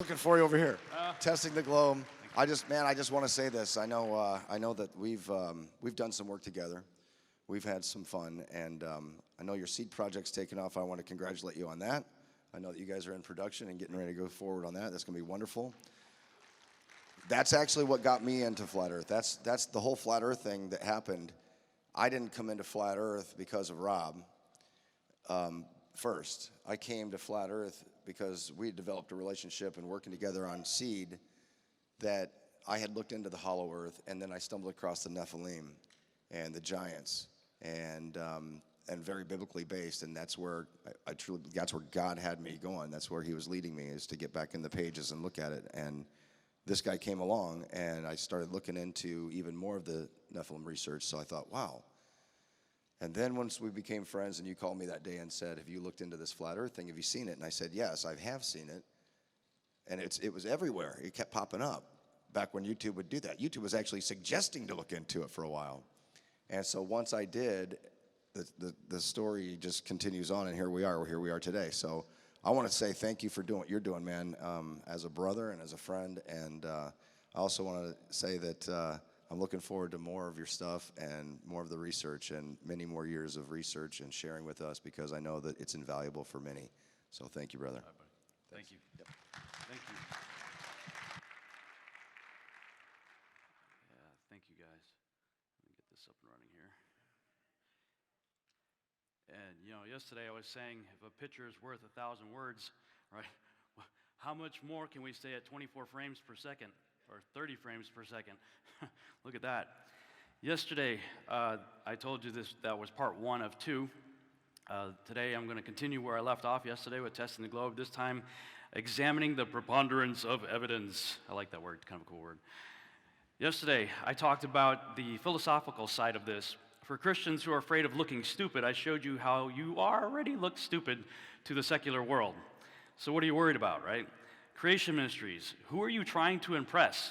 Looking for you over here. Testing the globe. I just want to say this. I know that we've done some work together. We've had some fun, and I know your seed project's taken off. I want to congratulate you on that. I know that you guys are in production and getting ready to go forward on that. That's going to be wonderful. That's actually what got me into Flat Earth. That's the whole Flat Earth thing that happened. I didn't come into Flat Earth because of Rob first. I came to Flat Earth because we had developed a relationship and working together on seed that I had looked into the hollow earth, and then I stumbled across the Nephilim and the giants, and very biblically based, and that's where that's where God had me going. That's where he was leading me, is to get back in the pages and look at it. And this guy came along, and I started looking into even more of the Nephilim research, so I thought, wow. And then once we became friends, and you called me that day and said, have you looked into this flat earth thing? Have you seen it? And I said, yes, I have seen it. And it was everywhere. It kept popping up back when YouTube would do that. YouTube was actually suggesting to look into it for a while. And so once I did, the story just continues on, and here we are today. So I want to say thank you for doing what you're doing, man, as a brother and as a friend. And I also want to say that I'm looking forward to more of your stuff and more of the research and many more years of research and sharing with us, because I know that it's invaluable for many. So thank you, brother. All right, buddy. Thank you. Yep. Thank you. Yeah, thank you, guys. Let me get this up and running here. And, yesterday I was saying, if a picture is worth 1,000 words, right, how much more can we say at 24 frames per second or 30 frames per second? Look at that. Yesterday, I told you that was part 1 of 2. Today I'm going to continue where I left off yesterday with testing the globe, this time examining the preponderance of evidence. I like that word, kind of a cool word. Yesterday, I talked about the philosophical side of this. For Christians who are afraid of looking stupid, I showed you how you already look stupid to the secular world. So what are you worried about, right? Creation ministries, who are you trying to impress?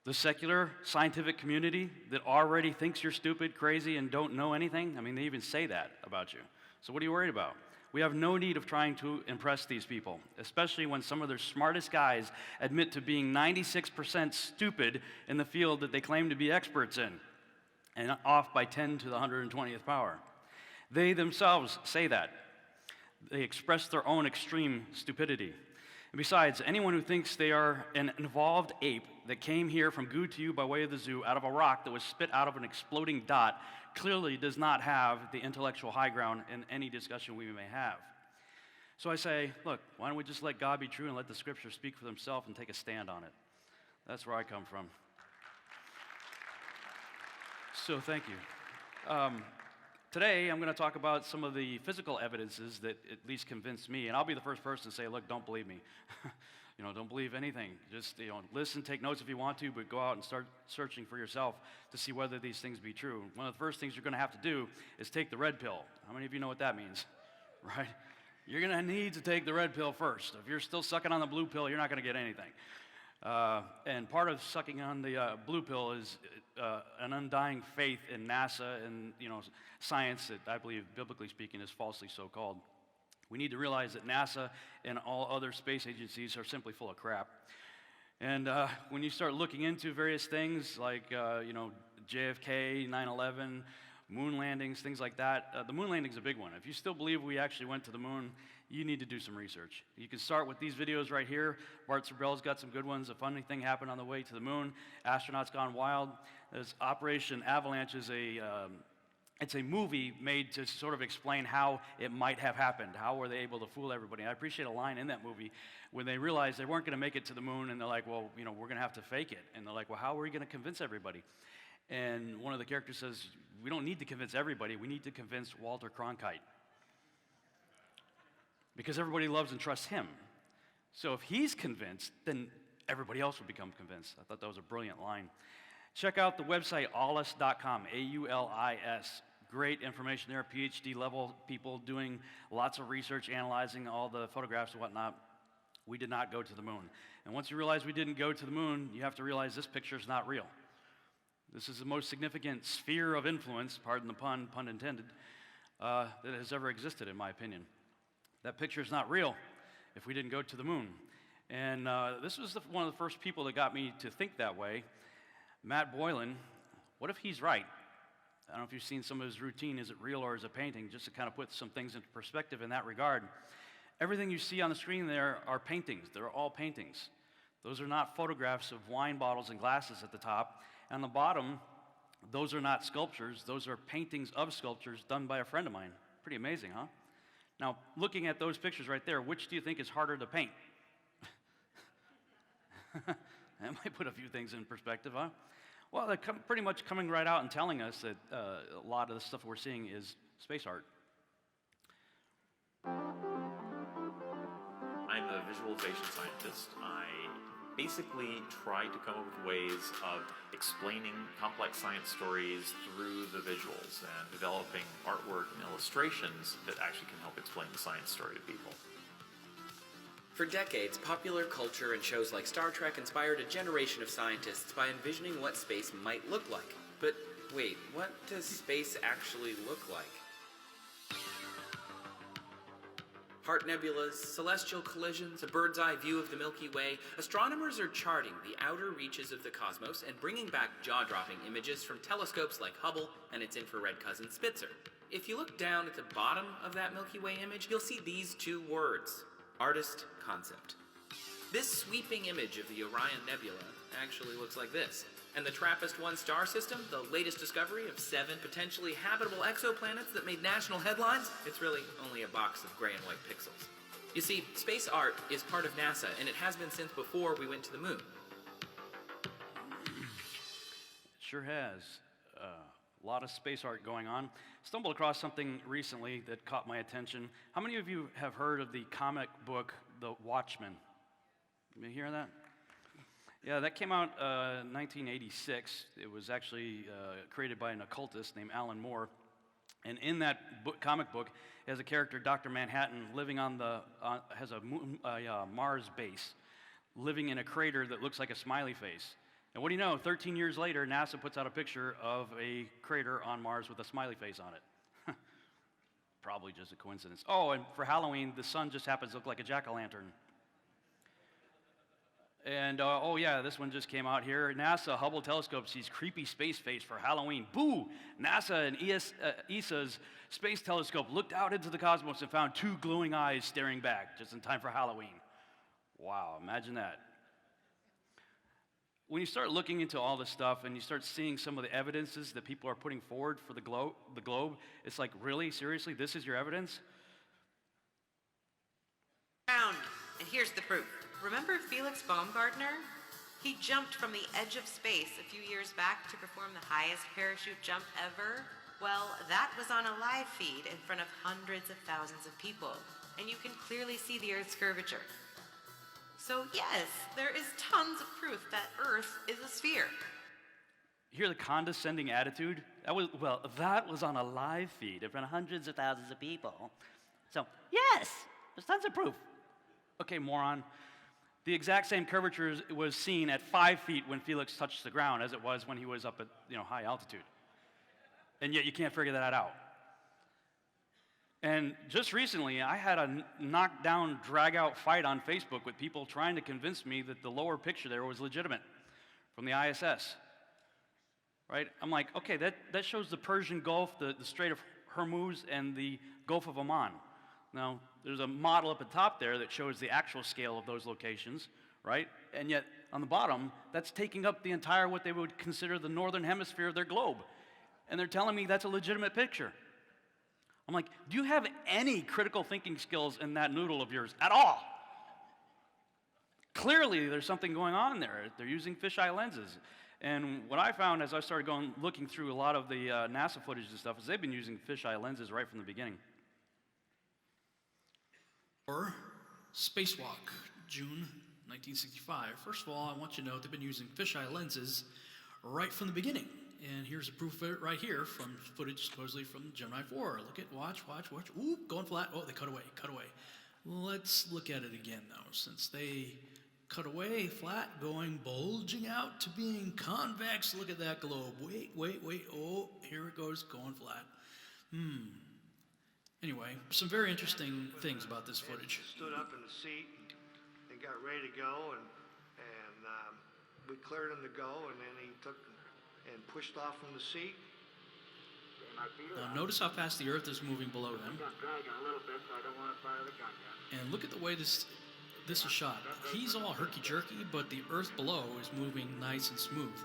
The secular scientific community that already thinks you're stupid, crazy, and don't know anything? I mean, they even say that about you. So what are you worried about? We have no need of trying to impress these people, especially when some of their smartest guys admit to being 96% stupid in the field that they claim to be experts in, and off by 10 to the 120th power. They themselves say that. They express their own extreme stupidity. And besides, anyone who thinks they are an evolved ape that came here from goo to you by way of the zoo out of a rock that was spit out of an exploding dot clearly does not have the intellectual high ground in any discussion we may have. So I say, look, why don't we just let God be true and let the scriptures speak for themselves and take a stand on it? That's where I come from. So thank you. Today, I'm going to talk about some of the physical evidences that at least convinced me, and I'll be the first person to say, look, don't believe me. Don't believe anything. Just, listen, take notes if you want to, but go out and start searching for yourself to see whether these things be true. One of the first things you're going to have to do is take the red pill. How many of you know what that means? Right? You're going to need to take the red pill first. If you're still sucking on the blue pill, you're not going to get anything. And part of sucking on the blue pill is an undying faith in NASA and science that I believe, biblically speaking, is falsely so called. We need to realize that NASA and all other space agencies are simply full of crap. And when you start looking into various things like JFK, 9/11, moon landings, things like that, the moon landing is a big one. If you still believe we actually went to the moon, you need to do some research. You can start with these videos right here. Bart Sabell's got some good ones. A funny thing happened on the way to the moon. Astronauts Gone Wild. There's Operation Avalanche is it's a movie made to sort of explain how it might have happened. How were they able to fool everybody? And I appreciate a line in that movie when they realized they weren't going to make it to the moon, and they're like, well, we're going to have to fake it. And they're like, well, how are we going to convince everybody? And one of the characters says, we don't need to convince everybody. We need to convince Walter Cronkite. Because everybody loves and trusts him. So if he's convinced, then everybody else will become convinced. I thought that was a brilliant line. Check out the website aulis.com, A-U-L-I-S. Great information there, PhD level people doing lots of research, analyzing all the photographs and whatnot. We did not go to the moon. And once you realize we didn't go to the moon, you have to realize this picture is not real. This is the most significant sphere of influence, pardon the pun intended, that has ever existed, in my opinion. That picture is not real if we didn't go to the moon. And this was one of the first people that got me to think that way. Matt Boylan, what if he's right? I don't know if you've seen some of his routine. Is it real or is it painting? Just to kind of put some things into perspective in that regard. Everything you see on the screen there are paintings. They're all paintings. Those are not photographs of wine bottles and glasses at the top. And on the bottom, those are not sculptures. Those are paintings of sculptures done by a friend of mine. Pretty amazing, huh? Now, looking at those pictures right there, which do you think is harder to paint? That might put a few things in perspective, huh? Well, they're pretty much coming right out and telling us that a lot of the stuff we're seeing is space art. I'm a visualization scientist. I basically try to come up with ways of explaining complex science stories through the visuals and developing artwork and illustrations that actually can help explain the science story to people. For decades, popular culture and shows like Star Trek inspired a generation of scientists by envisioning what space might look like. But wait, what does space actually look like? Heart nebulas, celestial collisions, a bird's eye view of the Milky Way, astronomers are charting the outer reaches of the cosmos and bringing back jaw-dropping images from telescopes like Hubble and its infrared cousin Spitzer. If you look down at the bottom of that Milky Way image, you'll see these two words: artist concept. This sweeping image of the Orion Nebula actually looks like this. And the TRAPPIST-1 star system, the latest discovery of 7 potentially habitable exoplanets that made national headlines, it's really only a box of gray and white pixels. You see, space art is part of NASA, and it has been since before we went to the moon. It sure has. A lot of space art going on. Stumbled across something recently that caught my attention. How many of you have heard of the comic book, The Watchmen? You hear that? Yeah, that came out in 1986. It was actually created by an occultist named Alan Moore. And in that comic book, has a character, Dr. Manhattan, living on has a Mars base, living in a crater that looks like a smiley face. And what do you know, 13 years later, NASA puts out a picture of a crater on Mars with a smiley face on it. Probably just a coincidence. Oh, and for Halloween, the sun just happens to look like a jack-o'-lantern. And, oh yeah, this one just came out here. NASA Hubble telescope sees creepy space face for Halloween. Boo! NASA and ESA's space telescope looked out into the cosmos and found 2 glowing eyes staring back just in time for Halloween. Wow, imagine that. When you start looking into all this stuff and you start seeing some of the evidences that people are putting forward for the globe, it's like, really? Seriously? This is your evidence? Found, and here's the proof. Remember Felix Baumgartner? He jumped from the edge of space a few years back to perform the highest parachute jump ever. Well, that was on a live feed in front of hundreds of thousands of people, and you can clearly see the Earth's curvature. So yes, there is tons of proof that Earth is a sphere. You hear the condescending attitude? That was on a live feed in front of hundreds of thousands of people. So, yes, there's tons of proof. Okay, moron. The exact same curvature was seen at 5 feet when Felix touched the ground as it was when he was up at high altitude. And yet you can't figure that out. And just recently, I had a knockdown, drag-out fight on Facebook with people trying to convince me that the lower picture there was legitimate from the ISS. Right? I'm like, okay, that shows the Persian Gulf, the Strait of Hormuz, and the Gulf of Oman. Now, there's a model up at the top there that shows the actual scale of those locations, right? And yet, on the bottom, that's taking up the entire, what they would consider the northern hemisphere of their globe. And they're telling me that's a legitimate picture. I'm like, do you have any critical thinking skills in that noodle of yours at all? Clearly, there's something going on there. They're using fisheye lenses. And what I found as I started looking through a lot of the NASA footage and stuff is they've been using fisheye lenses right from the beginning. Or Spacewalk, June 1965. First of all, I want you to know they've been using fisheye lenses right from the beginning. And here's a proof of it right here from footage supposedly from Gemini 4. Look at, watch. Ooh, going flat. Oh, they cut away. Let's look at it again, though, since they cut away, flat, bulging out to being convex. Look at that globe. Wait. Oh, here it goes, going flat. Anyway, some very interesting things about this footage. Stood up in the seat and got ready to go, and we cleared him to go, and then he took and pushed off from the seat. Now notice how fast the Earth is moving below them. And look at the way this is shot. He's all herky-jerky, but the Earth below is moving nice and smooth.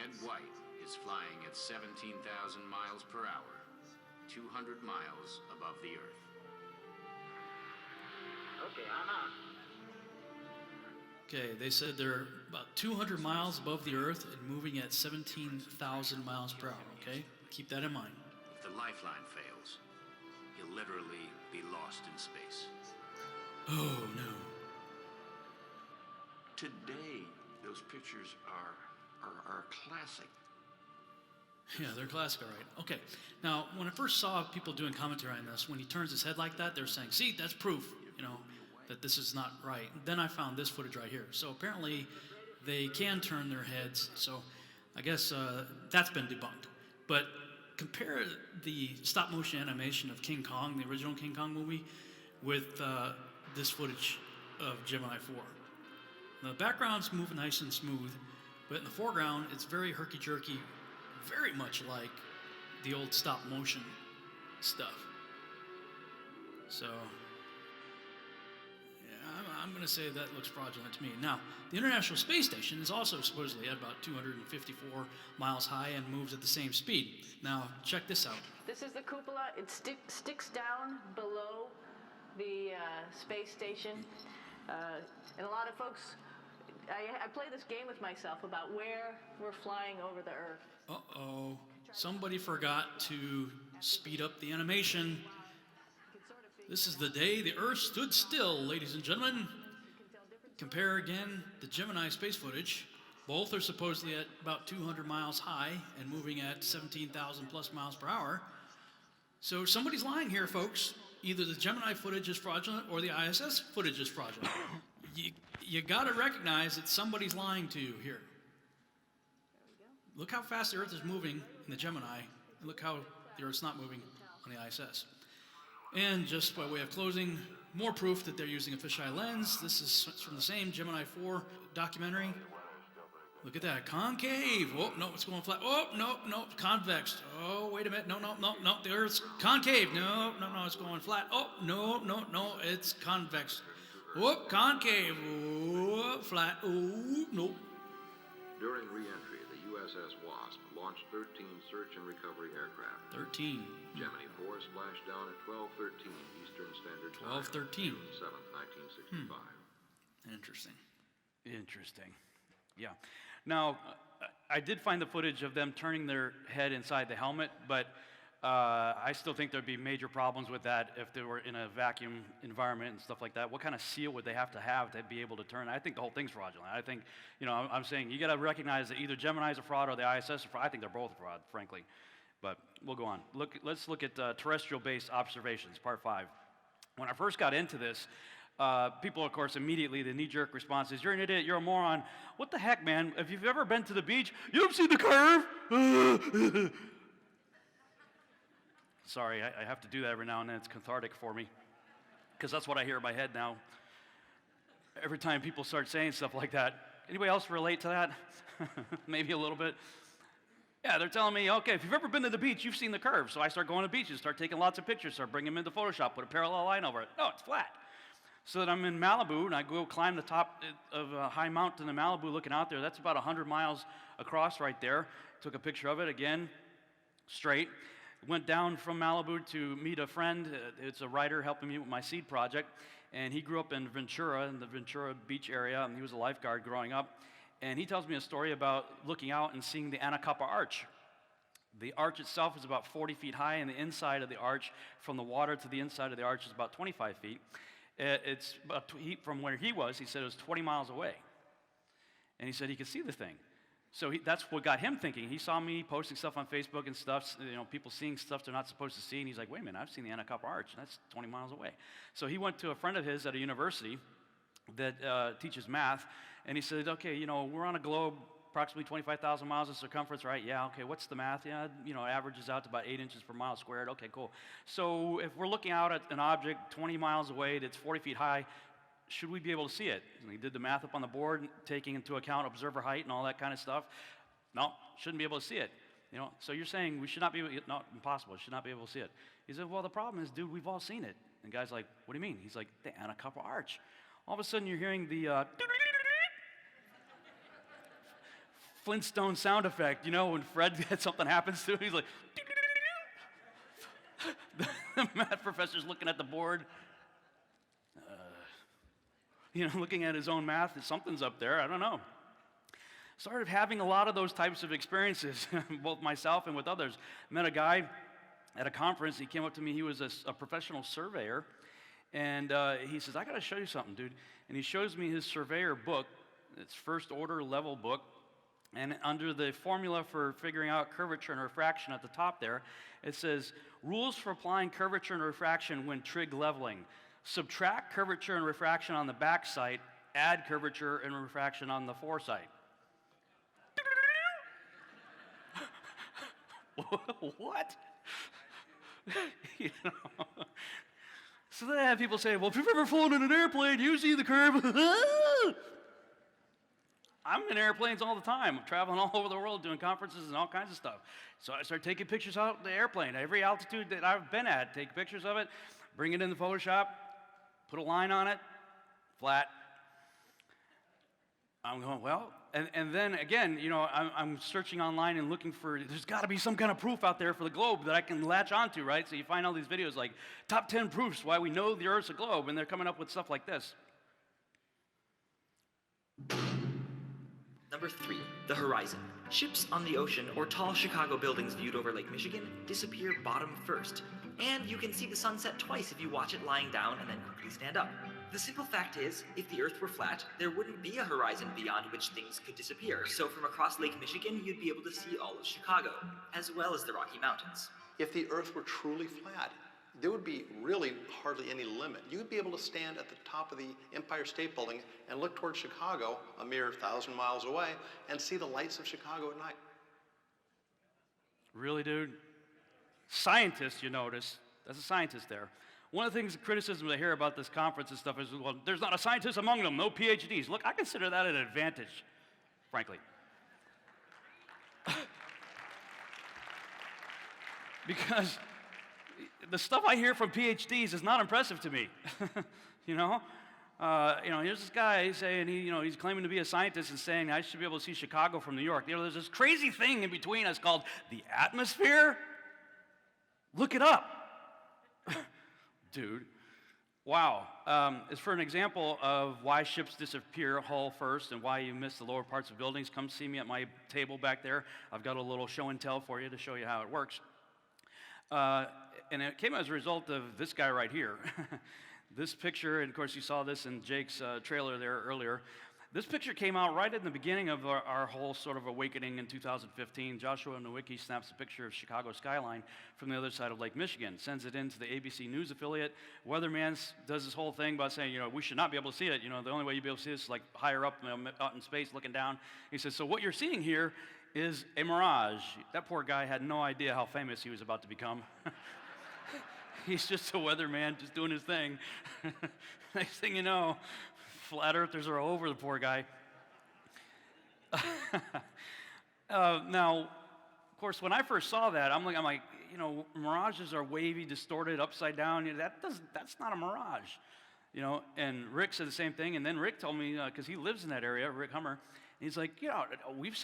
Ed White is flying at 17,000 miles per hour, 200 miles above the Earth. Okay, I'm out. Okay, they said they're about 200 miles above the Earth and moving at 17,000 miles per hour, okay? Keep that in mind. If the lifeline fails, he'll literally be lost in space. Oh, no. Today, those pictures are classic. Yeah, they're classic, all right. Okay, now, when I first saw people doing commentary on this, when he turns his head like that, they're saying, see, that's proof, that this is not right. Then I found this footage right here. So apparently, they can turn their heads, so I guess that's been debunked. But compare the stop-motion animation of King Kong, the original King Kong movie, with this footage of Gemini 4. The background's moving nice and smooth, but in the foreground, it's very herky-jerky, very much like the old stop-motion stuff. So, yeah, I'm going to say that looks fraudulent to me. Now, the International Space Station is also supposedly at about 254 miles high and moves at the same speed. Now, check this out. This is the cupola. It sticks down below the space station. And a lot of folks, I play this game with myself about where we're flying over the Earth. Uh-oh. Somebody forgot to speed up the animation. This is the day the Earth stood still, ladies and gentlemen. Compare again the Gemini space footage. Both are supposedly at about 200 miles high and moving at 17,000 plus miles per hour. So somebody's lying here, folks. Either the Gemini footage is fraudulent or the ISS footage is fraudulent. You gotta recognize that somebody's lying to you here. Look how fast the Earth is moving in the Gemini, and look how the Earth's not moving on the ISS. And just by way of closing, more proof that they're using a fisheye lens. This is from the same Gemini 4 documentary. Look at that, concave. Oh, no, it's going flat. Oh, no, convex. Oh, wait a minute. No, the Earth's concave. No, it's going flat. Oh, no, it's convex. Oh, concave. Oh, flat. Oh, no. During re-entry, the USS Wasp launched 13 search and recovery aircraft. 13. Gemini 4 splashed down at 12:13 Eastern Standard Time. 12:13. June 7th, 1965. Interesting. Yeah. Now, I did find the footage of them turning their head inside the helmet, but I still think there'd be major problems with that if they were in a vacuum environment and stuff like that. What kind of seal would they have to be able to turn? I think the whole thing's fraudulent. I think, I'm saying you got to recognize that either Gemini is a fraud or the ISS is a fraud. I think they're both a fraud, frankly. But we'll go on. Let's look at terrestrial-based observations, part 5. When I first got into this, people, of course, immediately, the knee-jerk response is, you're an idiot, you're a moron. What the heck, man? If you've ever been to the beach, you've seen the curve. Sorry, I have to do that every now and then. It's cathartic for me, because that's what I hear in my head now. Every time people start saying stuff like that. Anybody else relate to that? Maybe a little bit. Yeah, they're telling me, okay, if you've ever been to the beach, you've seen the curve. So I start going to beaches, start taking lots of pictures, start bringing them into Photoshop, put a parallel line over it. No, it's flat. So that I'm in Malibu, and I go climb the top of a high mountain in Malibu looking out there. That's about 100 miles across right there. Took a picture of it, again, straight. Went down from Malibu to meet a friend. It's a writer helping me with my seed project. And he grew up in Ventura, in the Ventura Beach area, and he was a lifeguard growing up. And he tells me a story about looking out and seeing the Anacapa Arch. The arch itself is about 40 feet high, and the inside of the arch, from the water to the inside of the arch, is about 25 feet. It's about from where he was, he said it was 20 miles away. And he said he could see the thing. So that's what got him thinking. He saw me posting stuff on Facebook and stuff, people seeing stuff they're not supposed to see, and he's like, wait a minute, I've seen the Anacapa Arch, and that's 20 miles away. So he went to a friend of his at a university that teaches math, and he said, okay, we're on a globe approximately 25,000 miles in circumference, right? Yeah, okay, what's the math? Yeah, it averages out to about 8 inches per mile squared. Okay, cool. So if we're looking out at an object 20 miles away that's 40 feet high, should we be able to see it? And he did the math up on the board, taking into account observer height and all that kind of stuff. No, shouldn't be able to see it. You know, so you're saying we should not be able, no, impossible, should not be able to see it. He said, well, the problem is, dude, we've all seen it. And the guy's like, what do you mean? He's like, the Anacapa Arch. All of a sudden you're hearing the Flintstone sound effect, you know, when Fred, something happens to him, he's like, the math professor's looking at the board, you know, looking at his own math, something's up there, I don't know. Started having a lot of those types of experiences, both myself and with others. Met a guy at a conference, he came up to me, he was a professional surveyor, and he says, I gotta show you something, dude. And he shows me his surveyor book, it's first order level book, and under the formula for figuring out curvature and refraction at the top there, it says, rules for applying curvature and refraction when trig leveling. Subtract curvature and refraction on the back sight, add curvature and refraction on the foresight. What? You know? So then I have people say, well, if you've ever flown in an airplane, you see the curve. I'm in airplanes all the time. I'm traveling all over the world doing conferences and all kinds of stuff. So I started taking pictures out of the airplane. Every altitude that I've been at, take pictures of it, bring it into Photoshop, put a line on it, flat. I'm going, well, and then again, you know, I'm searching online and looking for, there's got to be some kind of proof out there for the globe that I can latch onto, right? So you find all these videos like, top 10 proofs why we know the Earth's a globe, and they're coming up with stuff like this. Number 3, the horizon. Ships on the ocean or tall Chicago buildings viewed over Lake Michigan disappear bottom first. And you can see the sunset twice if you watch it lying down and then quickly stand up. The simple fact is, if the Earth were flat, there wouldn't be a horizon beyond which things could disappear. So from across Lake Michigan, you'd be able to see all of Chicago, as well as the Rocky Mountains. If the Earth were truly flat, there would be really hardly any limit. You would be able to stand at the top of the Empire State Building and look towards Chicago, a mere 1,000 miles away, and see the lights of Chicago at night. Really, dude? Scientists, you notice. That's a scientist there. One of the things, the criticism I hear about this conference and stuff is, well, there's not a scientist among them, no PhDs. Look, I consider that an advantage, frankly. Because the stuff I hear from PhDs is not impressive to me. You know, here's this guy saying he's claiming to be a scientist and saying I should be able to see Chicago from New York. You know, there's this crazy thing in between us called the atmosphere. Look it up, dude. Wow. As for an example of why ships disappear hull first and why you miss the lower parts of buildings, come see me at my table back there. I've got a little show and tell for you to show you how it works. And it came as a result of this guy right here. This picture, and of course you saw this in Jake's trailer there earlier. This picture came out right in the beginning of our whole sort of awakening in 2015. Joshua Nowicki snaps a picture of Chicago skyline from the other side of Lake Michigan, sends it into the ABC News affiliate. Weatherman does this whole thing about saying, we should not be able to see it. The only way you'd be able to see this is like higher up out in space looking down. He says, so what you're seeing here is a mirage. That poor guy had no idea how famous he was about to become. He's just a weatherman, just doing his thing. Next thing you know, flat earthers are all over the poor guy. Now, of course, when I first saw that, I'm like, mirages are wavy, distorted, upside down. That's not a mirage. And Rick said the same thing. And then Rick told me, because he lives in that area, Rick Hummer, and he's like,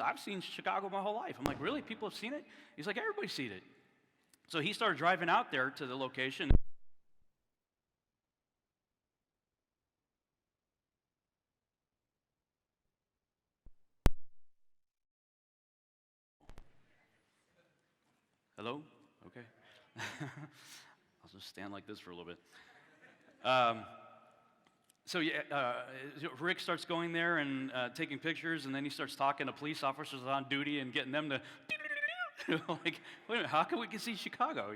I've seen Chicago my whole life. I'm like, really? People have seen it? He's like, everybody's seen it. So he started driving out there to the location. Hello? Okay. I'll just stand like this for a little bit. Rick starts going there and taking pictures, and then he starts talking to police officers on duty and getting them to like, wait a minute, how can we see Chicago,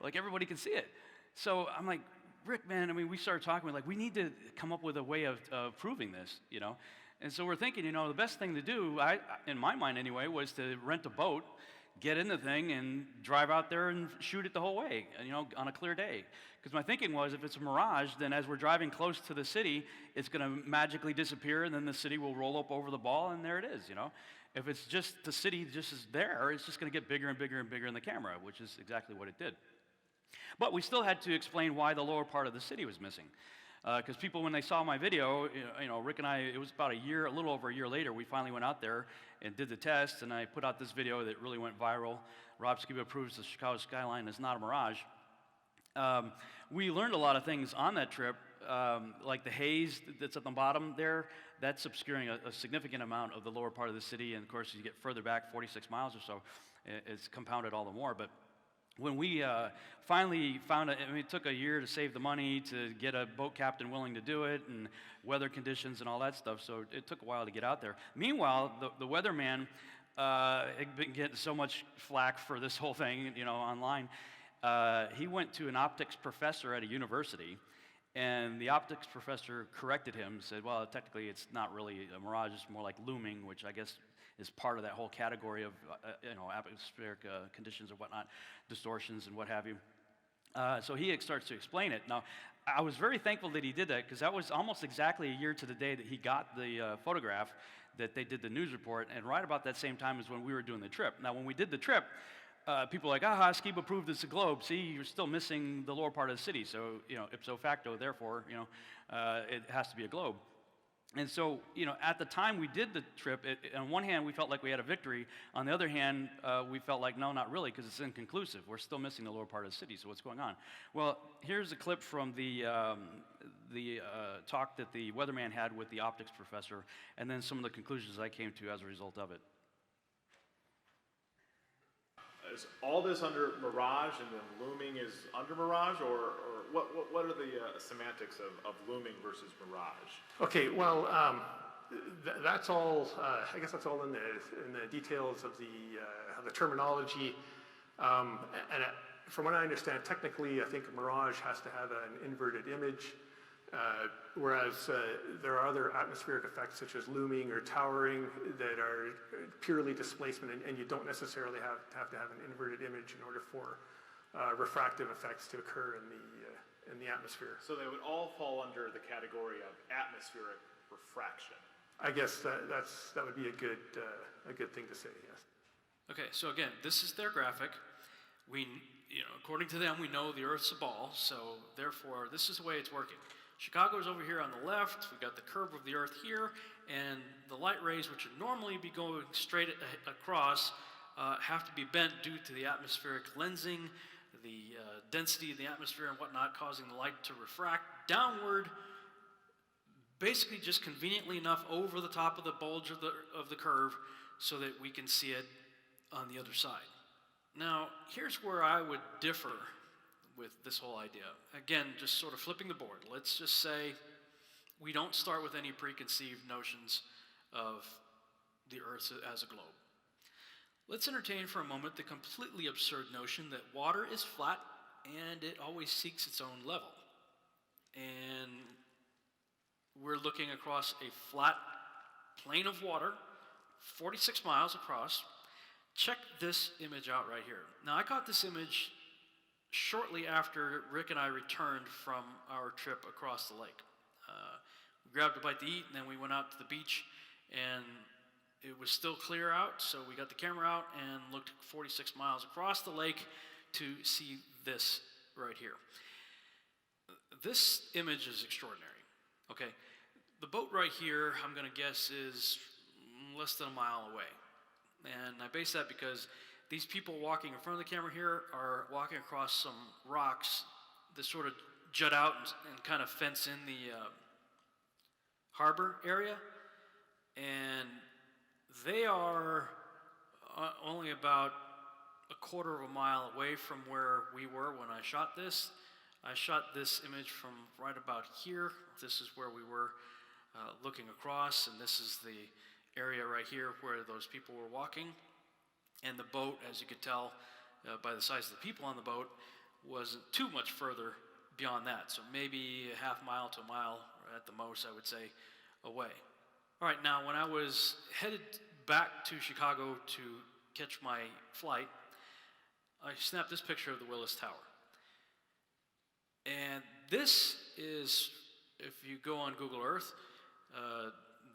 Like, everybody can see it. So I'm like, Rick, man, we started talking, we're like, we need to come up with a way of proving this, And so we're thinking, the best thing to do, in my mind anyway, was to rent a boat, get in the thing and drive out there and shoot it the whole way, on a clear day. Because my thinking was, if it's a mirage, then as we're driving close to the city, it's going to magically disappear, and then the city will roll up over the ball, and there it is, If it's just the city just is there, it's just going to get bigger and bigger and bigger in the camera, which is exactly what it did. But we still had to explain why the lower part of the city was missing. Because people, when they saw my video, Rick and I, it was about a little over a year later, we finally went out there and did the test, and I put out this video that really went viral. Rob Skiba proves the Chicago skyline is not a mirage. We learned a lot of things on that trip, like the haze that's at the bottom there. That's obscuring a significant amount of the lower part of the city, and of course, as you get further back, 46 miles or so, it's compounded all the more. But when we finally found it, it took a year to save the money to get a boat captain willing to do it, and weather conditions and all that stuff, so it took a while to get out there. Meanwhile, the weatherman had been getting so much flack for this whole thing, online. He went to an optics professor at a university, and the optics professor corrected him, said, well, technically it's not really a mirage, it's more like looming, which I guess is part of that whole category of, atmospheric conditions and whatnot, distortions and what have you. So he starts to explain it. Now, I was very thankful that he did that, because that was almost exactly a year to the day that he got the photograph that they did the news report, and right about that same time is when we were doing the trip. Now, when we did the trip, people were like, Skiba proved it's a globe. See, you're still missing the lower part of the city. So, ipso facto, therefore, it has to be a globe. And so, at the time we did the trip, on one hand, we felt like we had a victory. On the other hand, we felt like, no, not really, because it's inconclusive. We're still missing the lower part of the city, so what's going on? Well, here's a clip from the talk that the weatherman had with the optics professor, and then some of the conclusions I came to as a result of it. Is all this under mirage and then looming is under mirage, or what are the semantics of looming versus mirage? Okay, well, that's all. I guess that's all in the details of the terminology. And from what I understand, technically, I think a mirage has to have an inverted image, whereas there are other atmospheric effects such as looming or towering that are purely displacement, and you don't necessarily have to have an inverted image in order for refractive effects to occur in the atmosphere. So they would all fall under the category of atmospheric refraction. I guess that would be a good thing to say. Yes. Okay, so again, this is their graphic. We, according to them, we know the Earth's a ball, so therefore this is the way it's working. Chicago's over here on the left, we've got the curve of the Earth here, and the light rays, which would normally be going straight across, have to be bent due to the atmospheric lensing, the density of the atmosphere and whatnot, causing the light to refract downward, basically just conveniently enough over the top of the bulge of the curve so that we can see it on the other side. Now, here's where I would differ with this whole idea. Again, just sort of flipping the board. Let's just say we don't start with any preconceived notions of the Earth as a globe. Let's entertain for a moment the completely absurd notion that water is flat and it always seeks its own level. And we're looking across a flat plane of water, 46 miles across. Check this image out right here. Now, I caught this image shortly after Rick and I returned from our trip across the lake. We grabbed a bite to eat, and then we went out to the beach, and it was still clear out, so we got the camera out and looked 46 miles across the lake to see this right here. This image is extraordinary, okay? The boat right here, I'm gonna guess, is less than a mile away. And I base that because these people walking in front of the camera here are walking across some rocks that sort of jut out and kind of fence in the harbor area. And they are only about a quarter of a mile away from where we were when I shot this. I shot this image from right about here. This is where we were looking across, and this is the area right here where those people were walking. And the boat, as you could tell by the size of the people on the boat, wasn't too much further beyond that. So maybe a half mile to a mile, or at the most, I would say, away. All right, now when I was headed back to Chicago to catch my flight, I snapped this picture of the Willis Tower. And this is, if you go on Google Earth,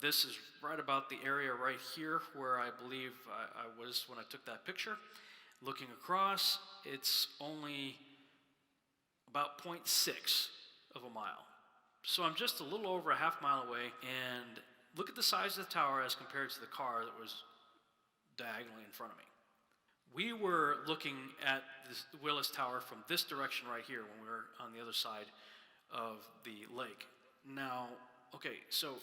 this is right about the area right here where I believe I was when I took that picture. Looking across, it's only about 0.6 of a mile. So I'm just a little over a half mile away, and look at the size of the tower as compared to the car that was diagonally in front of me. We were looking at this Willis Tower from this direction right here when we were on the other side of the lake. Now, okay, so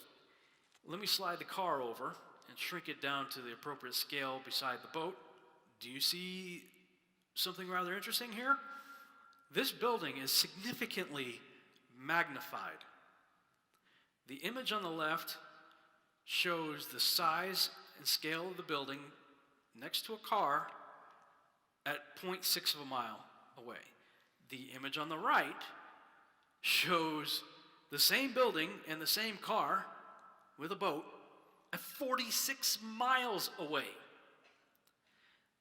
let me slide the car over and shrink it down to the appropriate scale beside the boat. Do you see something rather interesting here? This building is significantly magnified. The image on the left shows the size and scale of the building next to a car at 0.6 of a mile away. The image on the right shows the same building and the same car with a boat at 46 miles away.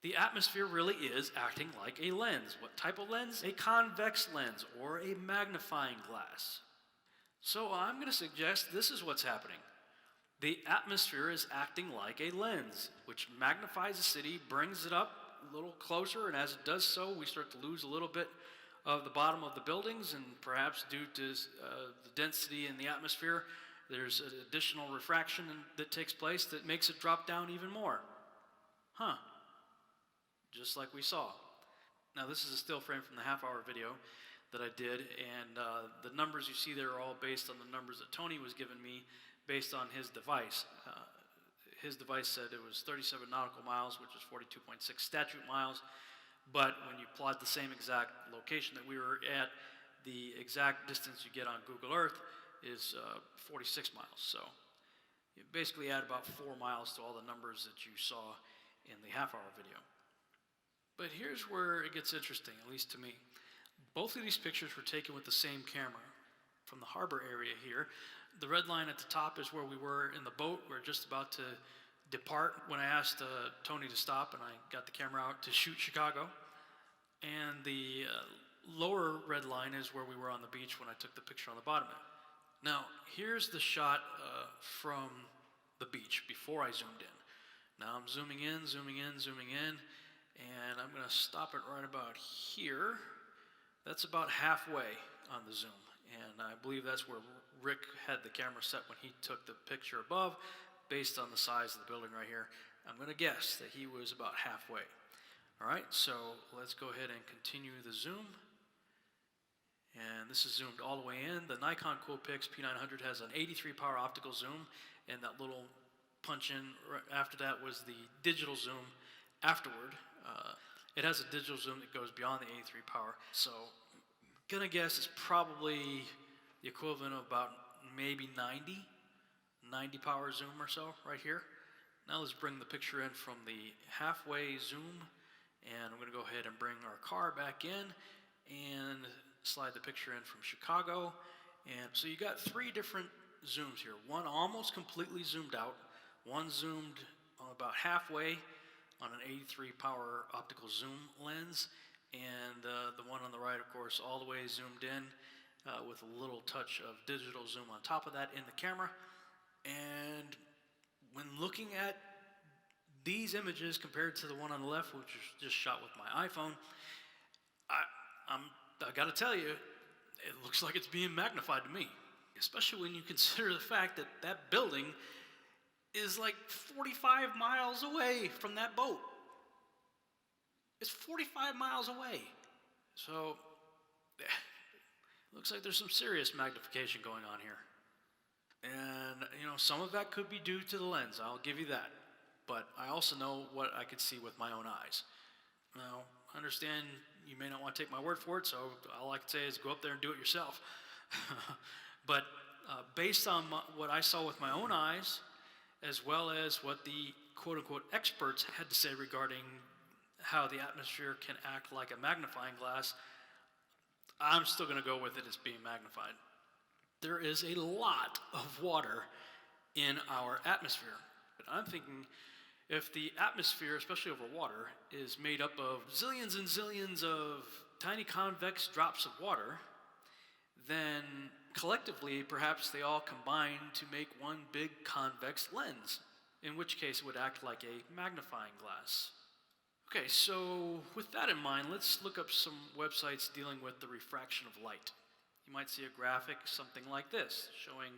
The atmosphere really is acting like a lens. What type of lens? A convex lens or a magnifying glass. So I'm going to suggest this is what's happening. The atmosphere is acting like a lens, which magnifies the city, brings it up a little closer, and as it does so, we start to lose a little bit of the bottom of the buildings, and perhaps due to the density in the atmosphere, there's an additional refraction that takes place that makes it drop down even more. Huh. Just like we saw. Now this is a still frame from the half-hour video that I did, and the numbers you see there are all based on the numbers that Tony was giving me based on his device. His device said it was 37 nautical miles, which is 42.6 statute miles, but when you plot the same exact location that we were at, the exact distance you get on Google Earth is 46 miles. So you basically add about 4 miles to all the numbers that you saw in the half-hour video. But here's where it gets interesting, at least to me. Both of these pictures were taken with the same camera from the harbor area here. The red line at the top is where we were in the boat. We're just about to depart when I asked Tony to stop, and I got the camera out to shoot Chicago. And the lower red line is where we were on the beach when I took the picture on the bottom end. Now, here's the shot from the beach before I zoomed in. Now I'm zooming in, zooming in, zooming in, and I'm going to stop it right about here. That's about halfway on the zoom, and I believe that's where Rick had the camera set when he took the picture above, based on the size of the building right here. I'm going to guess that he was about halfway. All right, so let's go ahead and continue the zoom. And this is zoomed all the way in. The Nikon Coolpix P900 has an 83 power optical zoom, and that little punch in right after that was the digital zoom afterward. It has a digital zoom that goes beyond the 83 power. So I'm gonna guess it's probably the equivalent of about maybe 90 power zoom or so right here. Now let's bring the picture in from the halfway zoom, and I'm gonna go ahead and bring our car back in and slide the picture in from Chicago. And so you got 3 different zooms here. One almost completely zoomed out, one zoomed about halfway on an 83 power optical zoom lens, and the one on the right, of course, all the way zoomed in with a little touch of digital zoom on top of that in the camera. And when looking at these images compared to the one on the left, which was just shot with my iPhone, I gotta tell you, it looks like it's being magnified to me, especially when you consider the fact that that building is like 45 miles away from that boat. It's 45 miles away. So, it looks like there's some serious magnification going on here. And, you know, some of that could be due to the lens, I'll give you that. But I also know what I could see with my own eyes. Now, I understand you may not want to take my word for it, so all I can say is go up there and do it yourself. But based on what I saw with my own eyes, as well as what the quote-unquote experts had to say regarding how the atmosphere can act like a magnifying glass, I'm still going to go with it as being magnified. There is a lot of water in our atmosphere, but I'm thinking If the atmosphere, especially over water, is made up of zillions and zillions of tiny convex drops of water, then collectively, perhaps they all combine to make one big convex lens, in which case it would act like a magnifying glass. Okay, so with that in mind, let's look up some websites dealing with the refraction of light. You might see a graphic, something like this, showing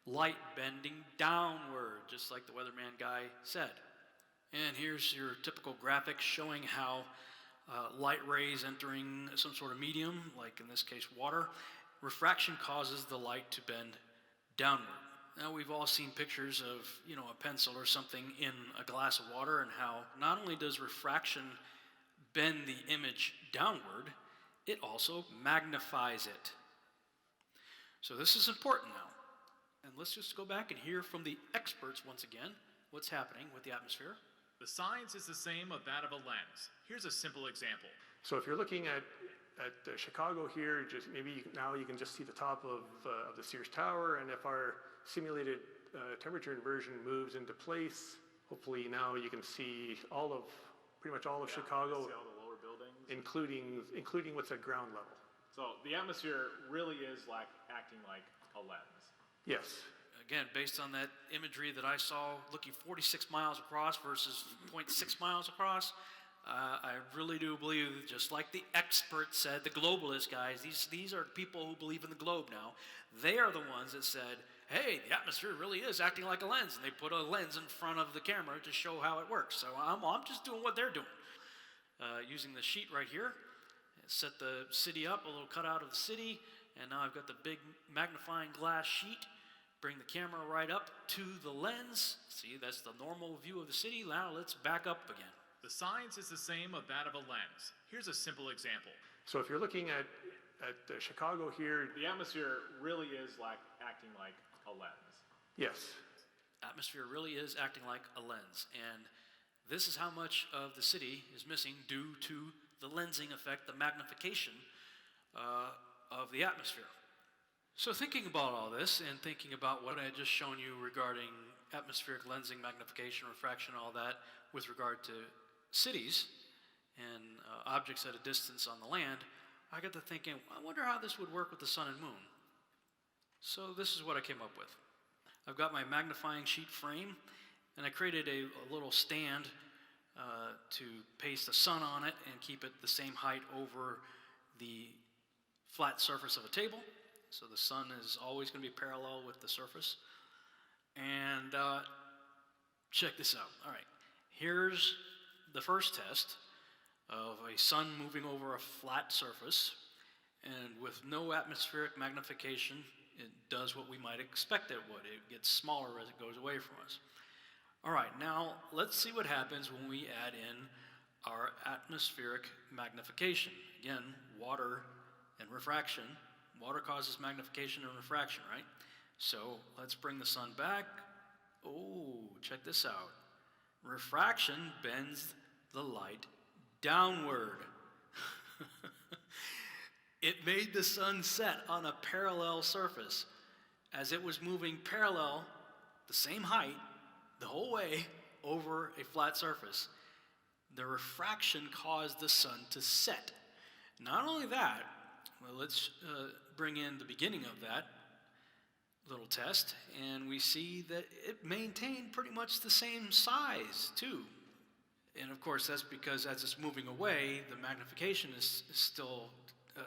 light bending downward, just like the weatherman guy said. And here's your typical graphic showing how light rays entering some sort of medium, like in this case water, refraction causes the light to bend downward. Now we've all seen pictures of, a pencil or something in a glass of water, and how not only does refraction bend the image downward, it also magnifies it. So this is important now. And let's just go back and hear from the experts once again what's happening with the atmosphere. The science is the same of that of a lens. Here's a simple example. So if you're looking at Chicago here, now you can just see the top of the Sears Tower, and if our simulated temperature inversion moves into place, hopefully now you can see pretty much all of Chicago, see all the lower buildings, including what's at ground level. So the atmosphere really is acting like a lens. Yes. Again, based on that imagery that I saw looking 46 miles across versus 0.6 miles across, I really do believe, just like the expert said, the globalist guys, these are people who believe in the globe now. They are the ones that said, hey, the atmosphere really is acting like a lens. And they put a lens in front of the camera to show how it works. So I'm just doing what they're doing. Using the sheet right here, set the city up, a little cutout of the city, and now I've got the big magnifying glass sheet. Bring the camera right up to the lens. See, that's the normal view of the city. Now let's back up again. The science is the same of that of a lens. Here's a simple example. So if you're looking at Chicago here, the atmosphere really is acting like a lens. Yes. Atmosphere really is acting like a lens. And this is how much of the city is missing due to the lensing effect, the magnification of the atmosphere. So thinking about all this and thinking about what I had just shown you regarding atmospheric lensing, magnification, refraction, all that with regard to cities and objects at a distance on the land, I got to thinking, I wonder how this would work with the sun and moon. So this is what I came up with. I've got my magnifying sheet frame, and I created a little stand to paste the sun on it and keep it the same height over the flat surface of a table. So the sun is always going to be parallel with the surface. And check this out. All right, here's the first test of a sun moving over a flat surface, and with no atmospheric magnification, it does what we might expect it would. It gets smaller as it goes away from us. All right, now let's see what happens when we add in our atmospheric magnification. Again, water and refraction. Water causes magnification and refraction, right? So let's bring the sun back. Oh, check this out. Refraction bends the light downward. It made the sun set on a parallel surface. As it was moving parallel, the same height, the whole way over a flat surface, the refraction caused the sun to set. Not only that, well, let's bring in the beginning of that little test, and we see that it maintained pretty much the same size, too. And of course, that's because as it's moving away, the magnification is still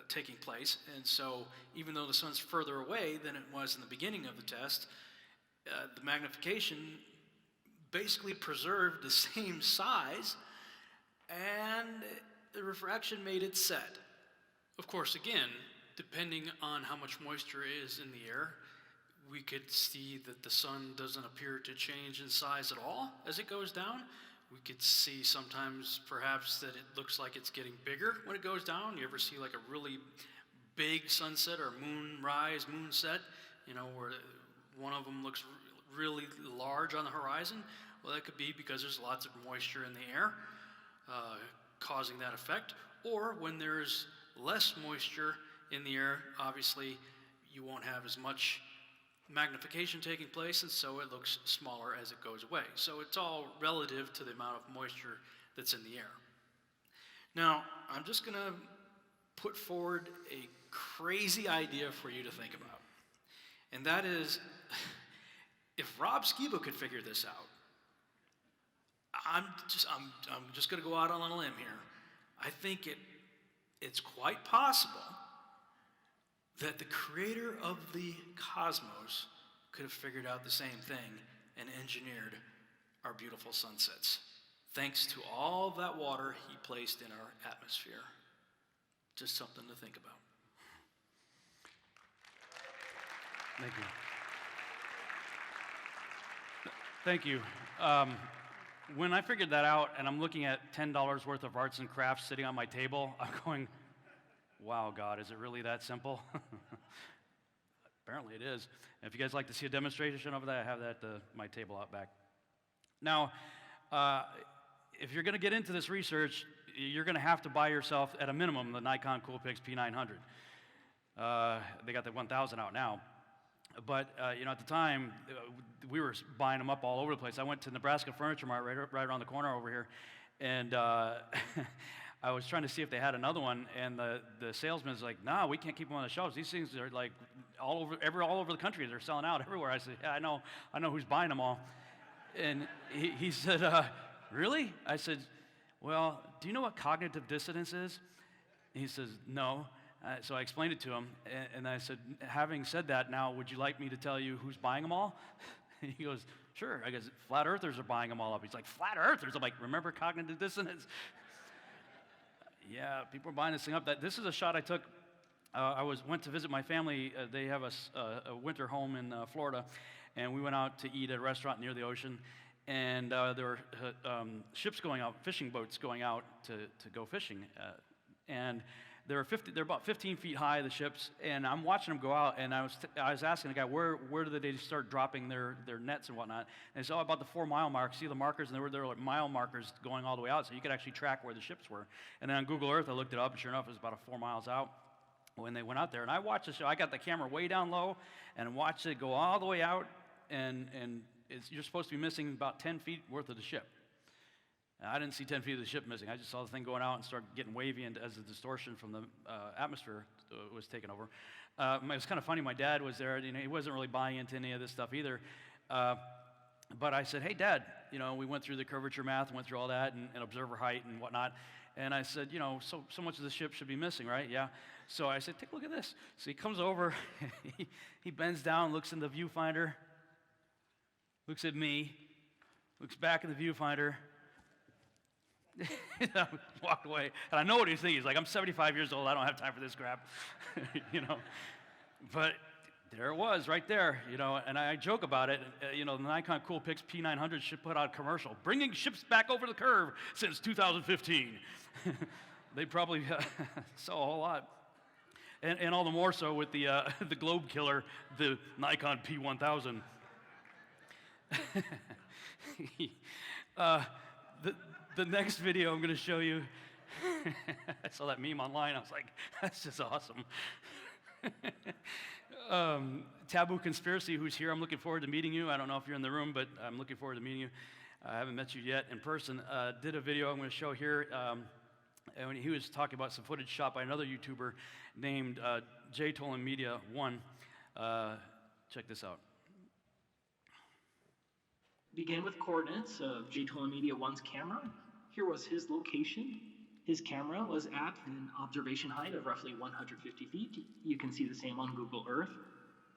taking place. And so even though the sun's further away than it was in the beginning of the test, the magnification basically preserved the same size, and the refraction made it set. Of course, again, depending on how much moisture is in the air, we could see that the sun doesn't appear to change in size at all as it goes down. We could see sometimes perhaps that it looks like it's getting bigger when it goes down. You ever see like a really big sunset or moonrise, moonset, where one of them looks really large on the horizon? Well, that could be because there's lots of moisture in the air causing that effect. Or when there's less moisture in the air, obviously you won't have as much magnification taking place, and so it looks smaller as it goes away. So it's all relative to the amount of moisture that's in the air. Now, I'm just going to put forward a crazy idea for you to think about. And that is, if Rob Skiba could figure this out, I'm just going to go out on a limb here. I think it's quite possible that the creator of the cosmos could have figured out the same thing and engineered our beautiful sunsets, thanks to all of that water he placed in our atmosphere. Just something to think about. Thank you. Thank you. When I figured that out, and I'm looking at $10 worth of arts and crafts sitting on my table, I'm going, wow, God, is it really that simple? Apparently it is. If you guys like to see a demonstration of that, I have that my table out back. Now, if you're going to get into this research, you're going to have to buy yourself, at a minimum, the Nikon Coolpix P900. They got the 1000 out now. But, at the time, we were buying them up all over the place. I went to Nebraska Furniture Mart right around the corner over here, and I was trying to see if they had another one, and the salesman's like, "Nah, we can't keep them on the shelves. These things are like all over the country. They're selling out everywhere." I said, "Yeah, I know who's buying them all." And he said, "Really?" I said, "Well, do you know what cognitive dissonance is?" And he says, "No." So I explained it to him, and I said, "Having said that, now would you like me to tell you who's buying them all?" He goes, "Sure." I guess flat earthers are buying them all up. He's like, "Flat earthers?" I'm like, "Remember cognitive dissonance?" Yeah, people are buying this thing up. This is a shot I took. I went to visit my family. They have a winter home in Florida, and we went out to eat at a restaurant near the ocean. And there were ships going out, fishing boats going out to go fishing, and they're about 15 feet high, the ships, and I'm watching them go out, and I was asking the guy, where do they start dropping their nets and whatnot? And it's all about the 4-mile mark. See the markers, and there were like mile markers going all the way out, so you could actually track where the ships were. And then on Google Earth, I looked it up, and sure enough, it was about 4 miles out when they went out there. And I watched the show. I got the camera way down low and watched it go all the way out, and you're supposed to be missing about 10 feet worth of the ship. I didn't see 10 feet of the ship missing. I just saw the thing going out and start getting wavy, and as the distortion from the atmosphere was taken over. It was kind of funny. My dad was there. He wasn't really buying into any of this stuff either. But I said, "Hey, Dad," we went through the curvature math and went through all that and observer height and whatnot. And I said, so much of the ship should be missing, right? Yeah. So I said, "Take a look at this." So he comes over, he bends down, looks in the viewfinder, looks at me, looks back in the viewfinder, walked away. And I know what he's thinking. He's like, "I'm 75 years old. I don't have time for this crap." But there it was right there, and I joke about it. The Nikon Coolpix P900 should put out a commercial, bringing ships back over the curve since 2015. They probably saw a whole lot. And all the more so with the globe killer, the Nikon P1000. The next video I'm going to show you, I saw that meme online. I was like, that's just awesome. Taboo Conspiracy, who's here, I'm looking forward to meeting you. I don't know if you're in the room, but I'm looking forward to meeting you. I haven't met you yet in person. Did a video I'm going to show here, and when he was talking about some footage shot by another YouTuber named J. Tolan Media 1. Check this out. Begin with coordinates of J. Tolan Media 1's camera. Here was his location. His camera was at an observation height of roughly 150 feet. You can see the same on Google Earth.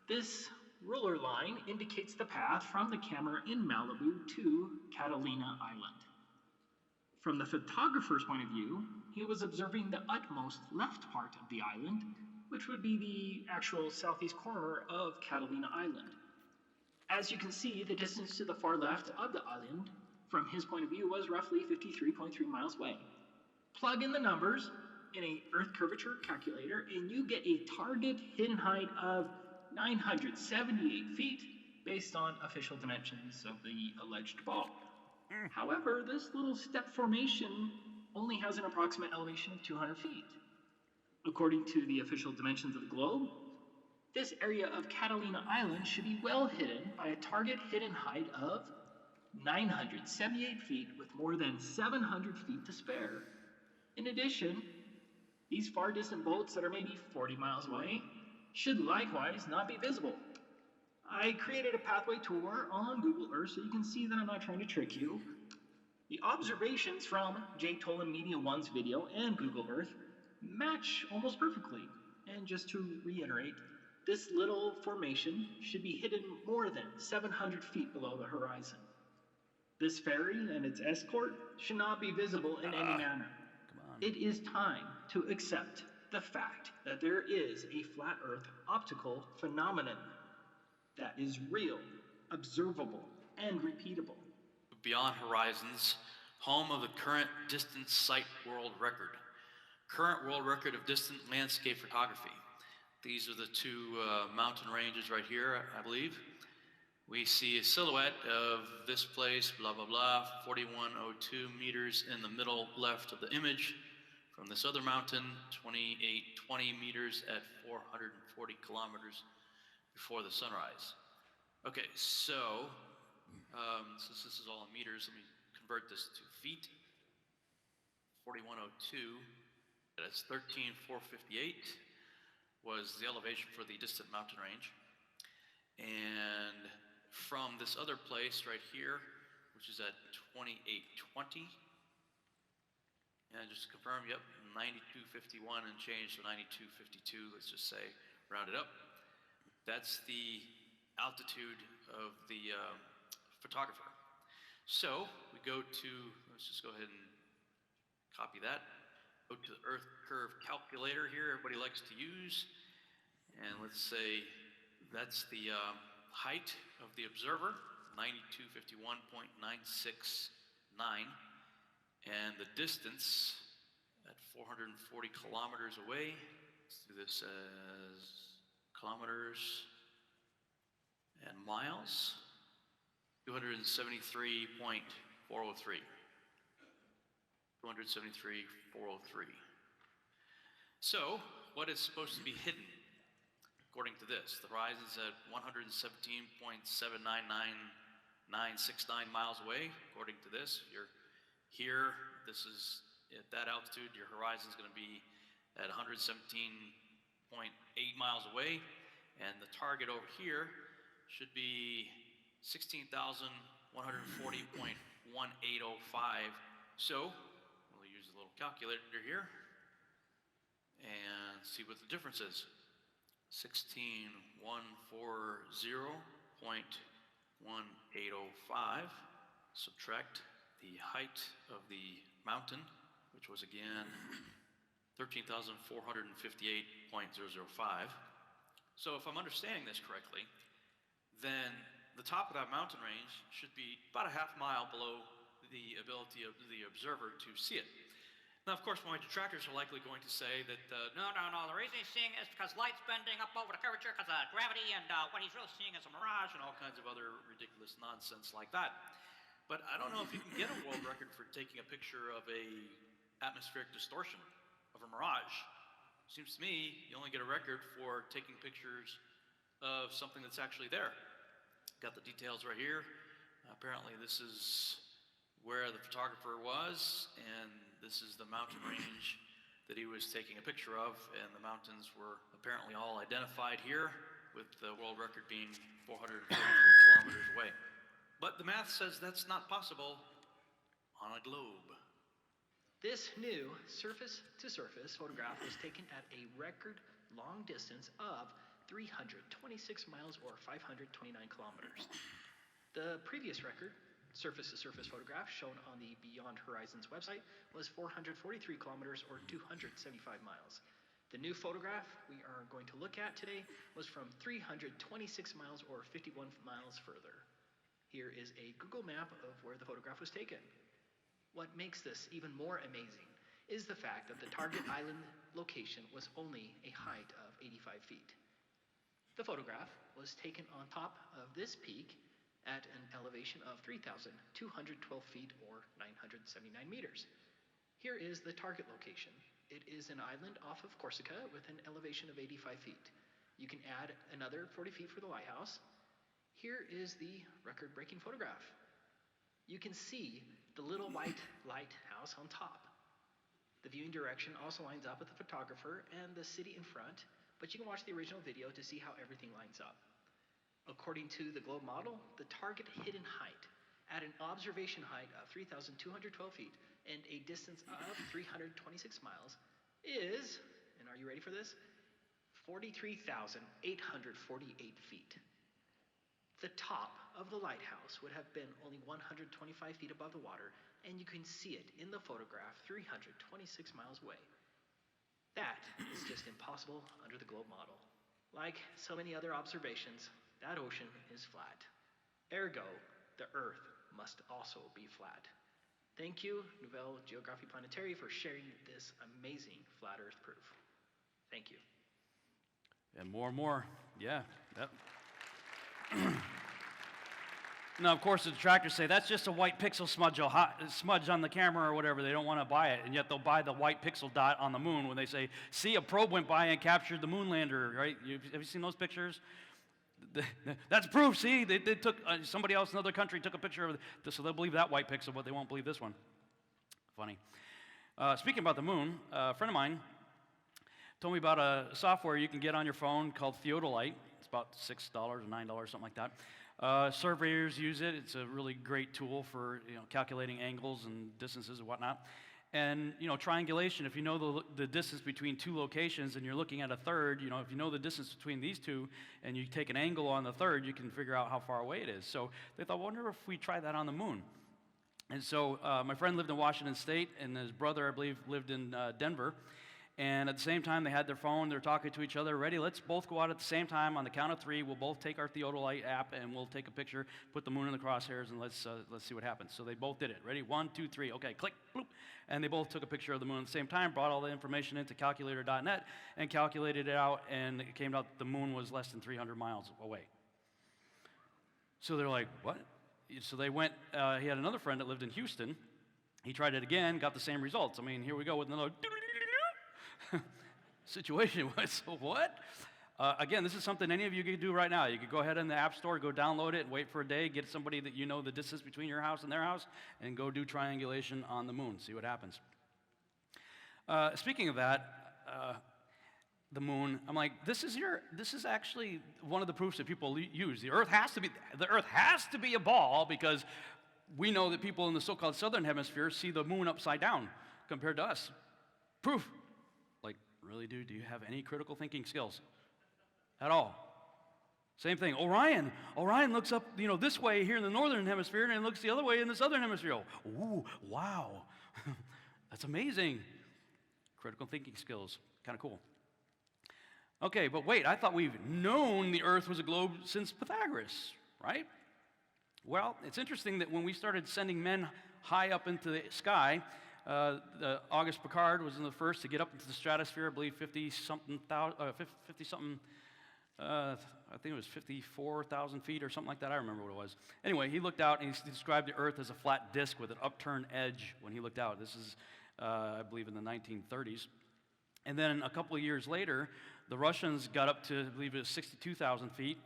This ruler line indicates the path from the camera in Malibu to Catalina Island. From the photographer's point of view, he was observing the utmost left part of the island, which would be the actual southeast corner of Catalina Island. As you can see, the distance to the far left of the island, from his point of view, was roughly 53.3 miles away. Plug in the numbers in a Earth curvature calculator, and you get a target hidden height of 978 feet based on official dimensions of the alleged ball. However, this little step formation only has an approximate elevation of 200 feet. According to the official dimensions of the globe, This area of Catalina Island should be well hidden by a target hidden height of 978 feet with more than 700 feet to spare. In addition, these far distant boats that are maybe 40 miles away should likewise not be visible. I created a pathway tour on Google Earth so you can see that I'm not trying to trick you. The observations from J. Tolan Media 1's video and Google Earth match almost perfectly. And just to reiterate, this little formation should be hidden more than 700 feet below the horizon. This ferry and its escort should not be visible in any manner. It is time to accept the fact that there is a flat Earth optical phenomenon that is real, observable, and repeatable. Beyond Horizons, home of the current distance sight world record. Current world record of distant landscape photography. These are the two mountain ranges right here, I believe. We see a silhouette of this place, blah, blah, blah, 4102 meters in the middle left of the image. From this other mountain, 2820 meters at 440 kilometers before the sunrise. Okay, so since this is all in meters, let me convert this to feet. 4102, that's 13,458 was the elevation for the distant mountain range. And from this other place right here, which is at 2820, and just to confirm, yep, 9251 and change to 9252, let's just say, round it up. That's the altitude of the photographer. So we go to, let's just go ahead and copy that. Go to the Earth curve calculator here, everybody likes to use. And let's say that's the height of the observer, 9251.969. And the distance at 440 kilometers away, let's do this as kilometers and miles, 273.403. 273.403. So, what is supposed to be hidden, according to this? The horizon is at 117.79969 miles away, according to this. You're here, this is at that altitude, your horizon is going to be at 117.8 miles away, and the target over here should be 16,140.1805. So, we'll use a little calculator here and see what the difference is. 16,140.1805. Subtract the height of the mountain, which was again 13,458.005. So if I'm understanding this correctly, then the top of that mountain range should be about a half mile below the ability of the observer to see it. Now, of course, my detractors are likely going to say that, No, the reason he's seeing it is because light's bending up over the curvature because of gravity, and what he's really seeing is a mirage. and all kinds of other ridiculous nonsense like that. But I don't know if you can get a world record for taking a picture of a atmospheric distortion of a mirage. Seems to me you only get a record for taking pictures of something that's actually there. Got the details right here. Apparently this is where the photographer was, and this is the mountain range that he was taking a picture of, and the mountains were apparently all identified here, with the world record being 443 kilometers away. But the math says that's not possible on a globe. This new surface-to-surface photograph was taken at a record long distance of 326 miles or 529 kilometers. The previous record, surface-to-surface photograph shown on the Beyond Horizons website, was 443 kilometers or 275 miles. The new photograph we are going to look at today was from 326 miles or 51 miles further. Here is a Google map of where the photograph was taken. What makes this even more amazing is the fact that the target island location was only a height of 85 feet. The photograph was taken on top of this peak at an elevation of 3,212 feet or 979 meters. Here is the target location. It is an island off of Corsica with an elevation of 85 feet. You can add another 40 feet for the lighthouse. Here is the record-breaking photograph. You can see the little white lighthouse on top. The viewing direction also lines up with the photographer and the city in front, but you can watch the original video to see how everything lines up. According to the globe model, the target hidden height at an observation height of 3,212 feet and a distance of 326 miles is, and are you ready for this? 43,848 feet. The top of the lighthouse would have been only 125 feet above the water, and you can see it in the photograph 326 miles away. That is just impossible under the globe model. Like so many other observations, that ocean is flat. Ergo, the Earth must also be flat. Thank you, Nouvelle Géographie Planétaire, for sharing this amazing flat Earth proof. Thank you. And more. Yeah. Yep. Now, of course, the detractors say that's just a white pixel smudge on the camera or whatever. They don't want to buy it, and yet they'll buy the white pixel dot on the moon when they say, see, a probe went by and captured the moon lander, right? Have you seen those pictures? That's proof, see? They took, somebody else in another country took a picture of it, so they'll believe that white pixel, but they won't believe this one. Funny. Speaking about the moon, a friend of mine told me about a software you can get on your phone called Theodolite. It's about $6 or $9, something like that. Surveyors use it. It's a really great tool for calculating angles and distances and whatnot. And triangulation, if you know the distance between two locations and you're looking at a third, if you know the distance between these two and you take an angle on the third, you can figure out how far away it is. So they thought, wonder if we try that on the moon. And so my friend lived in Washington State, and his brother, I believe, lived in Denver. And at the same time, they had their phone. They're talking to each other. Ready? Let's both go out at the same time. On the count of three, we'll both take our Theodolite app, and we'll take a picture, put the moon in the crosshairs, and let's see what happens. So they both did it. Ready? 1, 2, 3. Okay, click, bloop. And they both took a picture of the moon at the same time, brought all the information into calculator.net, and calculated it out, and it came out the moon was less than 300 miles away. So they're like, what? So they went, he had another friend that lived in Houston. He tried it again, got the same results. I mean, here we go with another situation. So what? Again, this is something any of you could do right now. You could go ahead in the App Store, go download it, and wait for a day, get somebody that you know the distance between your house and their house, and go do triangulation on the moon, see what happens. Speaking of that, the moon, I'm like, this is actually one of the proofs that people use. The Earth has to be a ball, because we know that people in the so-called southern hemisphere see the moon upside down compared to us. Proof. Like, really, dude, do you have any critical thinking skills at all? Same thing. Orion looks up, this way here in the northern hemisphere, and it looks the other way in the southern hemisphere. Ooh, wow. That's amazing. Critical thinking skills. Kind of cool. Okay, but wait, I thought we've known the Earth was a globe since Pythagoras, right? Well, it's interesting that when we started sending men high up into the sky, Auguste Piccard was the first to get up into the stratosphere, I believe 50-something, I think it was 54,000 feet or something like that. I remember what it was. Anyway, he looked out and he described the Earth as a flat disk with an upturned edge when he looked out. This is, I believe, in the 1930s. And then a couple of years later, the Russians got up to, I believe it was 62,000 feet,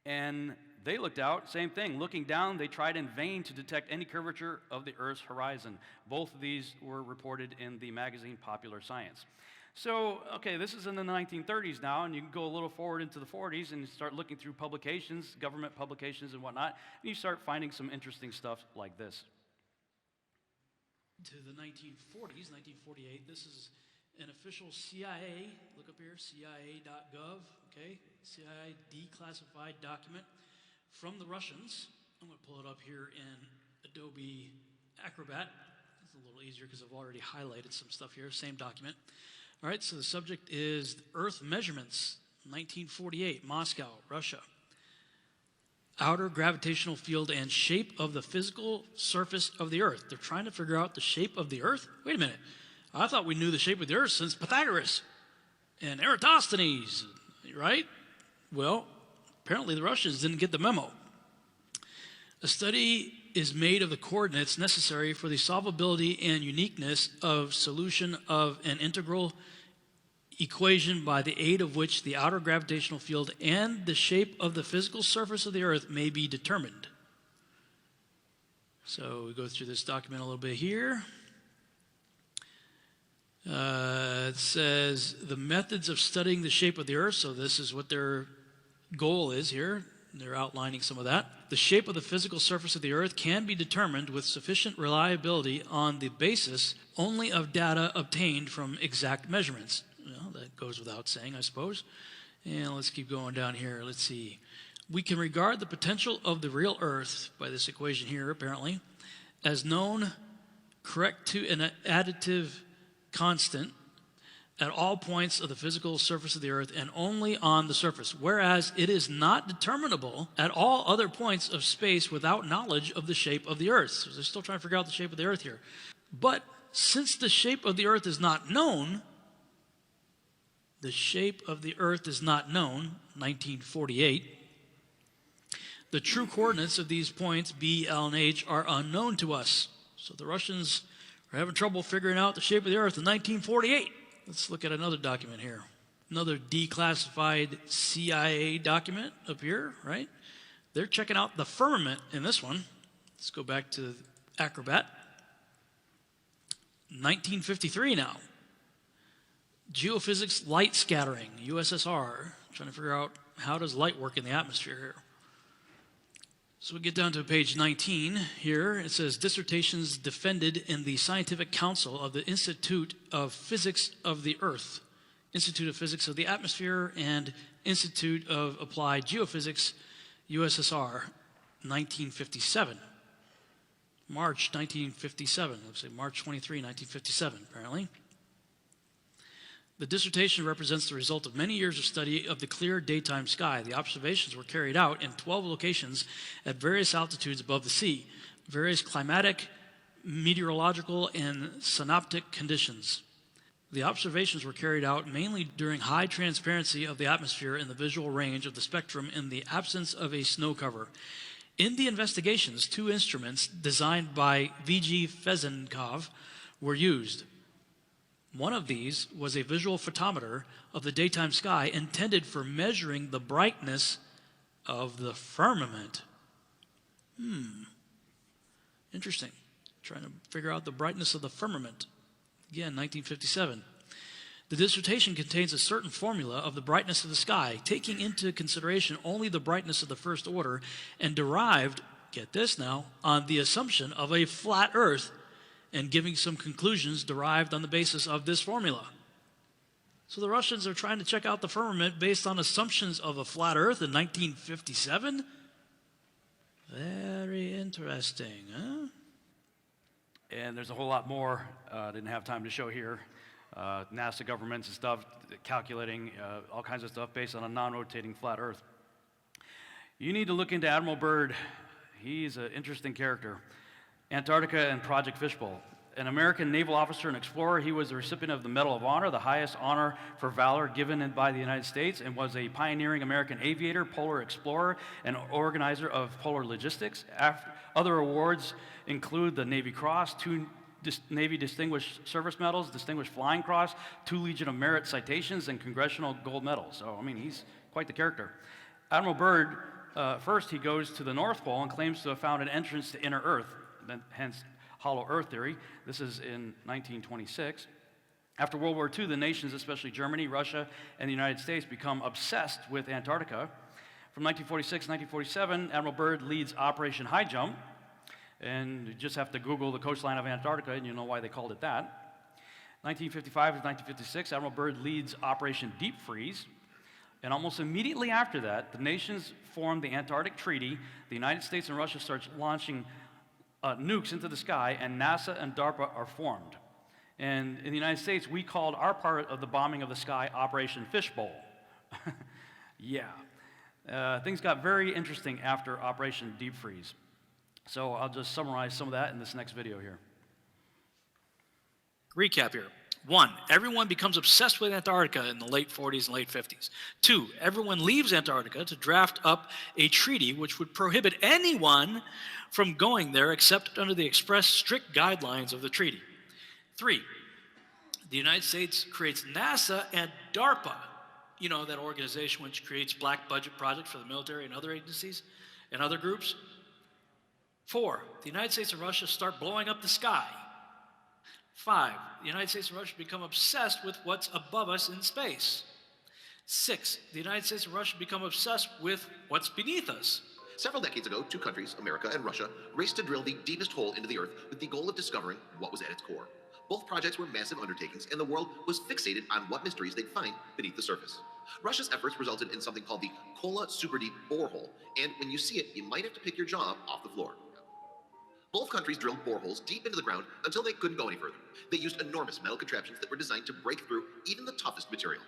and they looked out, same thing. Looking down, they tried in vain to detect any curvature of the Earth's horizon. Both of these were reported in the magazine Popular Science. So, okay, this is in the 1930s now, and you can go a little forward into the 40s and start looking through publications, government publications and whatnot, and you start finding some interesting stuff like this. To the 1940s, 1948, this is an official CIA, look up here, CIA.gov, okay, CIA declassified document from the Russians. I'm going to pull it up here in Adobe Acrobat. It's a little easier because I've already highlighted some stuff here, same document. All right, so the subject is Earth measurements, 1948, Moscow, Russia. Outer gravitational field and shape of the physical surface of the Earth. They're trying to figure out the shape of the Earth? Wait a minute. I thought we knew the shape of the Earth since Pythagoras and Eratosthenes, right? Well, apparently the Russians didn't get the memo. A study is made of the coordinates necessary for the solvability and uniqueness of solution of an integral equation by the aid of which the outer gravitational field and the shape of the physical surface of the Earth may be determined. So we go through this document a little bit here. It says the methods of studying the shape of the Earth, so this is what their goal is here. They're outlining some of that. The shape of the physical surface of the Earth can be determined with sufficient reliability on the basis only of data obtained from exact measurements. Well, that goes without saying, I suppose. And let's keep going down here. Let's see. We can regard the potential of the real Earth, by this equation here apparently, as known correct to an additive constant at all points of the physical surface of the Earth and only on the surface, whereas it is not determinable at all other points of space without knowledge of the shape of the Earth. So they're still trying to figure out the shape of the Earth here. But since the shape of the Earth is not known, the shape of the Earth is not known, 1948, the true coordinates of these points, B, L, and H, are unknown to us. So the Russians are having trouble figuring out the shape of the Earth in 1948. Let's look at another document here. Another declassified CIA document up here, right? They're checking out the firmament in this one. Let's go back to Acrobat. 1953 now. Geophysics light scattering, USSR. Trying to figure out how does light work in the atmosphere here. So we get down to page 19 here. It says, dissertations defended in the Scientific Council of the Institute of Physics of the Earth, Institute of Physics of the Atmosphere, and Institute of Applied Geophysics, USSR, 1957. March 1957. Let's say March 23, 1957, apparently. The dissertation represents the result of many years of study of the clear daytime sky. The observations were carried out in 12 locations at various altitudes above the sea, various climatic, meteorological, and synoptic conditions. The observations were carried out mainly during high transparency of the atmosphere in the visual range of the spectrum in the absence of a snow cover. In the investigations, 2 instruments designed by V.G. Fezenkov were used. One of these was a visual photometer of the daytime sky intended for measuring the brightness of the firmament. Interesting. Trying to figure out the brightness of the firmament. Again, 1957. The dissertation contains a certain formula of the brightness of the sky, taking into consideration only the brightness of the first order, and derived, get this now, on the assumption of a flat Earth, and giving some conclusions derived on the basis of this formula. So the Russians are trying to check out the firmament based on assumptions of a flat Earth in 1957? Very interesting, huh? And there's a whole lot more I didn't have time to show here. NASA governments and stuff, calculating all kinds of stuff based on a non-rotating flat Earth. You need to look into Admiral Byrd. He's an interesting character. Antarctica and Project Fishbowl. An American naval officer and explorer, he was the recipient of the Medal of Honor, the highest honor for valor given by the United States, and was a pioneering American aviator, polar explorer, and organizer of polar logistics. Other awards include the Navy Cross, 2 Navy Distinguished Service Medals, Distinguished Flying Cross, 2 Legion of Merit citations, and Congressional Gold Medals. So, I mean, he's quite the character. Admiral Byrd, first he goes to the North Pole and claims to have found an entrance to inner Earth, hence hollow Earth theory. This is in 1926. After World War II, the nations, especially Germany, Russia, and the United States, become obsessed with Antarctica. From 1946 to 1947, Admiral Byrd leads Operation High Jump, and you just have to Google the coastline of Antarctica and you'll know why they called it that. 1955 to 1956, Admiral Byrd leads Operation Deep Freeze, and almost immediately after that, the nations formed the Antarctic Treaty. The United States and Russia starts launching nukes into the sky, and NASA and DARPA are formed. And in the United States, we called our part of the bombing of the sky Operation Fishbowl. Yeah. Things got very interesting after Operation Deep Freeze. So I'll just summarize some of that in this next video here. Recap here. 1, everyone becomes obsessed with Antarctica in the late 40s and late 50s. 2, everyone leaves Antarctica to draft up a treaty which would prohibit anyone from going there except under the express strict guidelines of the treaty. 3, The United States creates NASA and DARPA, you know, that organization which creates black budget projects for the military and other agencies and other groups. 4, the United States and Russia start blowing up the sky. 5, the United States and Russia become obsessed with what's above us in space. 6, the United States and Russia become obsessed with what's beneath us. Several decades ago, two countries, America and Russia, raced to drill the deepest hole into the Earth with the goal of discovering what was at its core. Both projects were massive undertakings, and the world was fixated on what mysteries they'd find beneath the surface. Russia's efforts resulted in something called the Kola Super Deep Borehole, and when you see it, you might have to pick your jaw off the floor. Both countries drilled boreholes deep into the ground until they couldn't go any further. They used enormous metal contraptions that were designed to break through even the toughest material.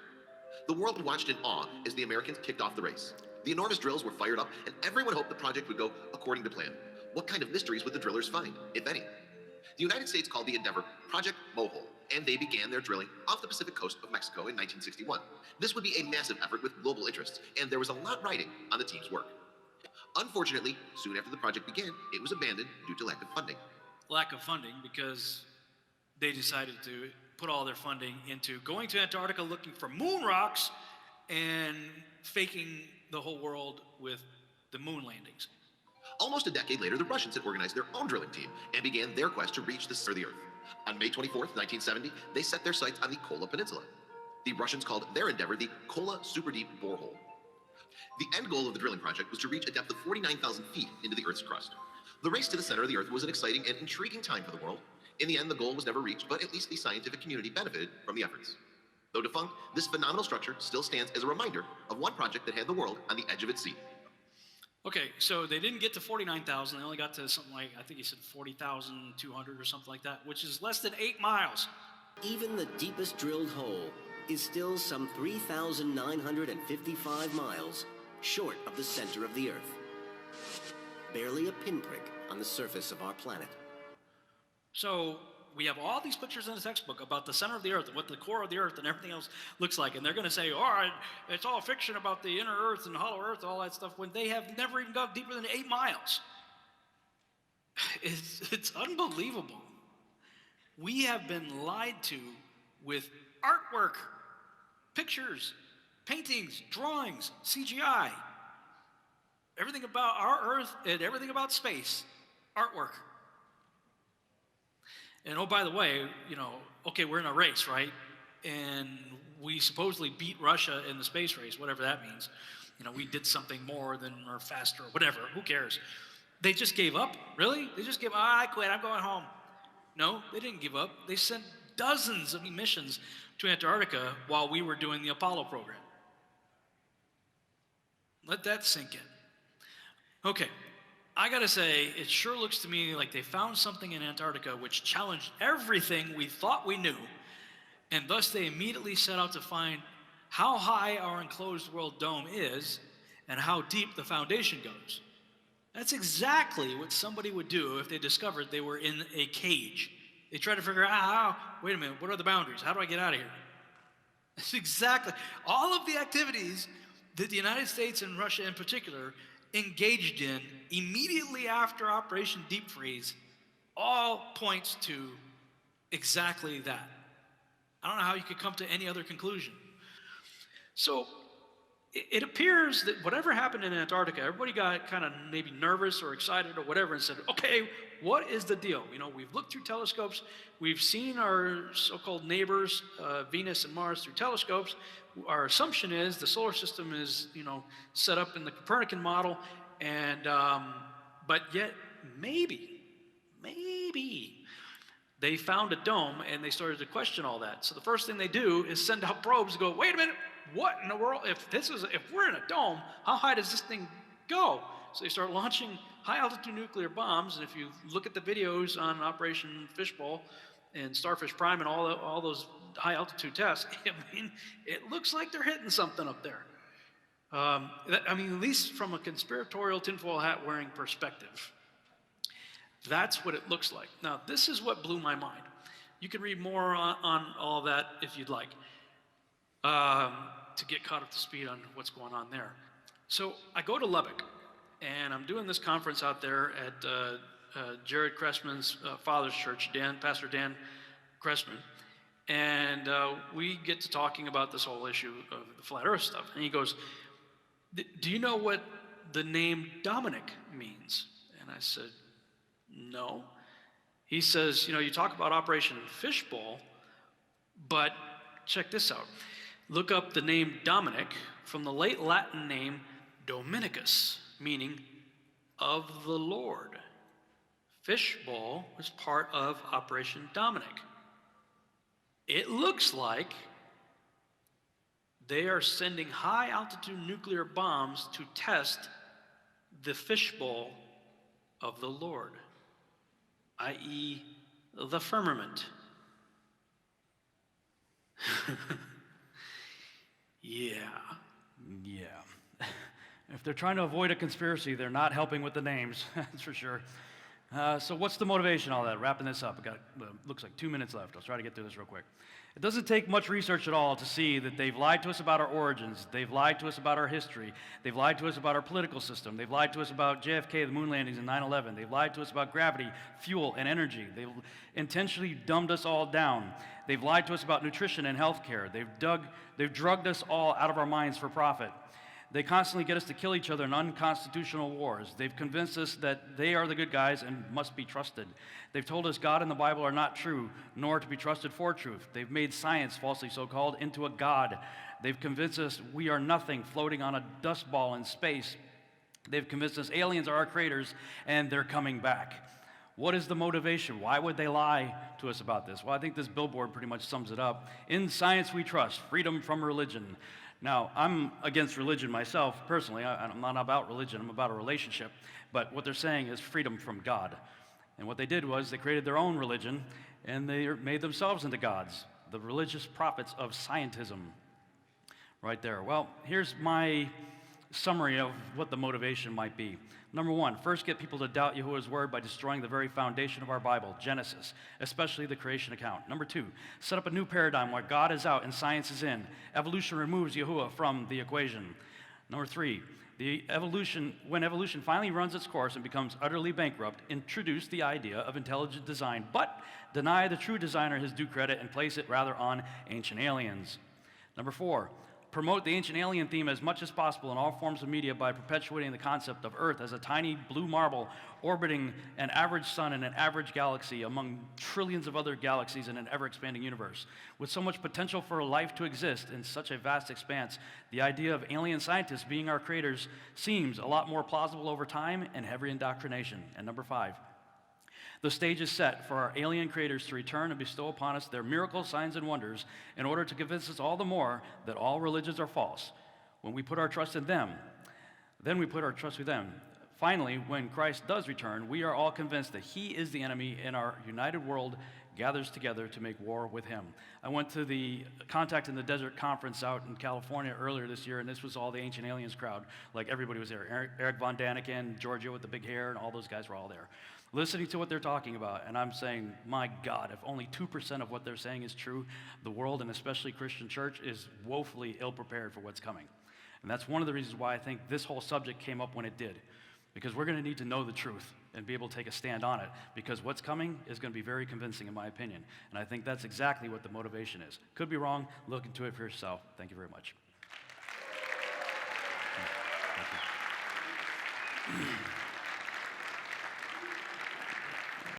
The world watched in awe as the Americans kicked off the race. The enormous drills were fired up, and everyone hoped the project would go according to plan. What kind of mysteries would the drillers find, if any? The United States called the endeavor Project Mohole, and they began their drilling off the Pacific coast of Mexico in 1961. This would be a massive effort with global interests, and there was a lot riding on the team's work. Unfortunately, soon after the project began, it was abandoned due to lack of funding. Lack of funding because they decided to put all their funding into going to Antarctica looking for moon rocks and faking the whole world with the moon landings. Almost a decade later, the Russians had organized their own drilling team and began their quest to reach the center of the Earth. On May 24th, 1970, they set their sights on the Kola Peninsula. The Russians called their endeavor the Kola Super Deep Borehole. The end goal of the drilling project was to reach a depth of 49,000 feet into the Earth's crust. The race to the center of the Earth was an exciting and intriguing time for the world. In the end, the goal was never reached, but at least the scientific community benefited from the efforts. Though defunct, this phenomenal structure still stands as a reminder of one project that had the world on the edge of its seat. Okay, so they didn't get to 49,000. They only got to something like, I think he said 40,200 or something like that, which is less than 8 miles. Even the deepest drilled hole is still some 3,955 miles short of the center of the Earth. Barely a pinprick on the surface of our planet. So we have all these pictures in the textbook about the center of the Earth and what the core of the Earth and everything else looks like, and they're going to say, all right, it's all fiction about the inner Earth and hollow Earth, all that stuff, when they have never even got deeper than 8 miles. It's unbelievable. We have been lied to with artwork, pictures, paintings, drawings, CGI. Everything about our Earth and everything about space, artwork. And oh, by the way, you know, okay, we're in a race, right? And we supposedly beat Russia in the space race, whatever that means. You know, we did something more than or faster or whatever. Who cares? They just gave up? Really? They just gave up? I quit. I'm going home. No, they didn't give up. They sent dozens of missions to Antarctica while we were doing the Apollo program. Let that sink in. Okay. I gotta say, it sure looks to me like they found something in Antarctica which challenged everything we thought we knew, and thus they immediately set out to find how high our enclosed world dome is and how deep the foundation goes. That's exactly what somebody would do if they discovered they were in a cage. They try to figure out, wait a minute, what are the boundaries? How do I get out of here? That's exactly, all of the activities that the United States and Russia in particular engaged in immediately after Operation Deep Freeze all points to exactly that. I don't know how you could come to any other conclusion. So it appears that whatever happened in Antarctica, everybody got kind of maybe nervous or excited or whatever and said, okay, what is the deal? You know, we've looked through telescopes, we've seen our so-called neighbors, Venus and Mars, through telescopes. Our assumption is the solar system is, you know, set up in the Copernican model, and but yet maybe they found a dome and they started to question all that. So the first thing they do is send out probes to go, wait a minute, what in the world? If we're in a dome, how high does this thing go? So they start launching high-altitude nuclear bombs, and if you look at the videos on Operation Fishbowl and Starfish Prime and all those high-altitude tests, I mean, it looks like they're hitting something up there. I mean, at least from a conspiratorial tinfoil hat-wearing perspective, that's what it looks like. Now, this is what blew my mind. You can read more on all that if you'd like, to get caught up to speed on what's going on there. So I go to Lubbock, and I'm doing this conference out there at Jared Cressman's father's church, Pastor Dan Cressman. And we get to talking about this whole issue of the flat earth stuff. And he goes, do you know what the name Dominic means? And I said, no. He says, you talk about Operation Fishbowl, but check this out. Look up the name Dominic from the late Latin name Dominicus, meaning of the Lord. Fishbowl was part of Operation Dominic. It looks like they are sending high-altitude nuclear bombs to test the fishbowl of the Lord, i.e., the firmament. Yeah. If they're trying to avoid a conspiracy, they're not helping with the names, that's for sure. So what's the motivation, all that? Wrapping this up, I've got, looks like 2 minutes left. I'll try to get through this real quick. It doesn't take much research at all to see that they've lied to us about our origins. They've lied to us about our history. They've lied to us about our political system. They've lied to us about JFK, the moon landings, and 9/11. They've lied to us about gravity, fuel, and energy. They've intentionally dumbed us all down. They've lied to us about nutrition and healthcare. They've drugged us all out of our minds for profit. They constantly get us to kill each other in unconstitutional wars. They've convinced us that they are the good guys and must be trusted. They've told us God and the Bible are not true, nor to be trusted for truth. They've made science, falsely so-called, into a god. They've convinced us we are nothing floating on a dust ball in space. They've convinced us aliens are our creators and they're coming back. What is the motivation? Why would they lie to us about this? Well, I think this billboard pretty much sums it up. In science we trust, freedom from religion. Now, I'm against religion myself, personally. I'm not about religion, I'm about a relationship. But what they're saying is freedom from God. And what they did was they created their own religion, and they made themselves into gods, the religious prophets of scientism. Right there. Well, here's my summary of what the motivation might be. Number one, first get people to doubt Yahuwah's word by destroying the very foundation of our Bible, Genesis, especially the creation account. Number two, set up a new paradigm where God is out and science is in. Evolution removes Yahuwah from the equation. Number three, when evolution finally runs its course and becomes utterly bankrupt, introduce the idea of intelligent design, but deny the true designer his due credit and place it rather on ancient aliens. Number four, promote the ancient alien theme as much as possible in all forms of media by perpetuating the concept of Earth as a tiny blue marble orbiting an average sun in an average galaxy among trillions of other galaxies in an ever-expanding universe. With so much potential for life to exist in such a vast expanse, the idea of alien scientists being our creators seems a lot more plausible over time and heavy indoctrination. And number five, the stage is set for our alien creators to return and bestow upon us their miracles, signs, and wonders in order to convince us all the more that all religions are false. When we put our trust in them, then we put our trust with them. Finally, when Christ does return, we are all convinced that he is the enemy and our united world gathers together to make war with him. I went to the Contact in the Desert conference out in California earlier this year, and this was all the Ancient Aliens crowd. Like, everybody was there. Eric Von Daniken, Georgia with the big hair, and all those guys were all there, listening to what they're talking about. And I'm saying, my God, if only 2% of what they're saying is true, the world, and especially Christian church, is woefully ill-prepared for what's coming. And that's one of the reasons why I think this whole subject came up when it did. Because we're going to need to know the truth and be able to take a stand on it. Because what's coming is going to be very convincing, in my opinion. And I think that's exactly what the motivation is. Could be wrong. Look into it for yourself. Thank you very much. Thank you.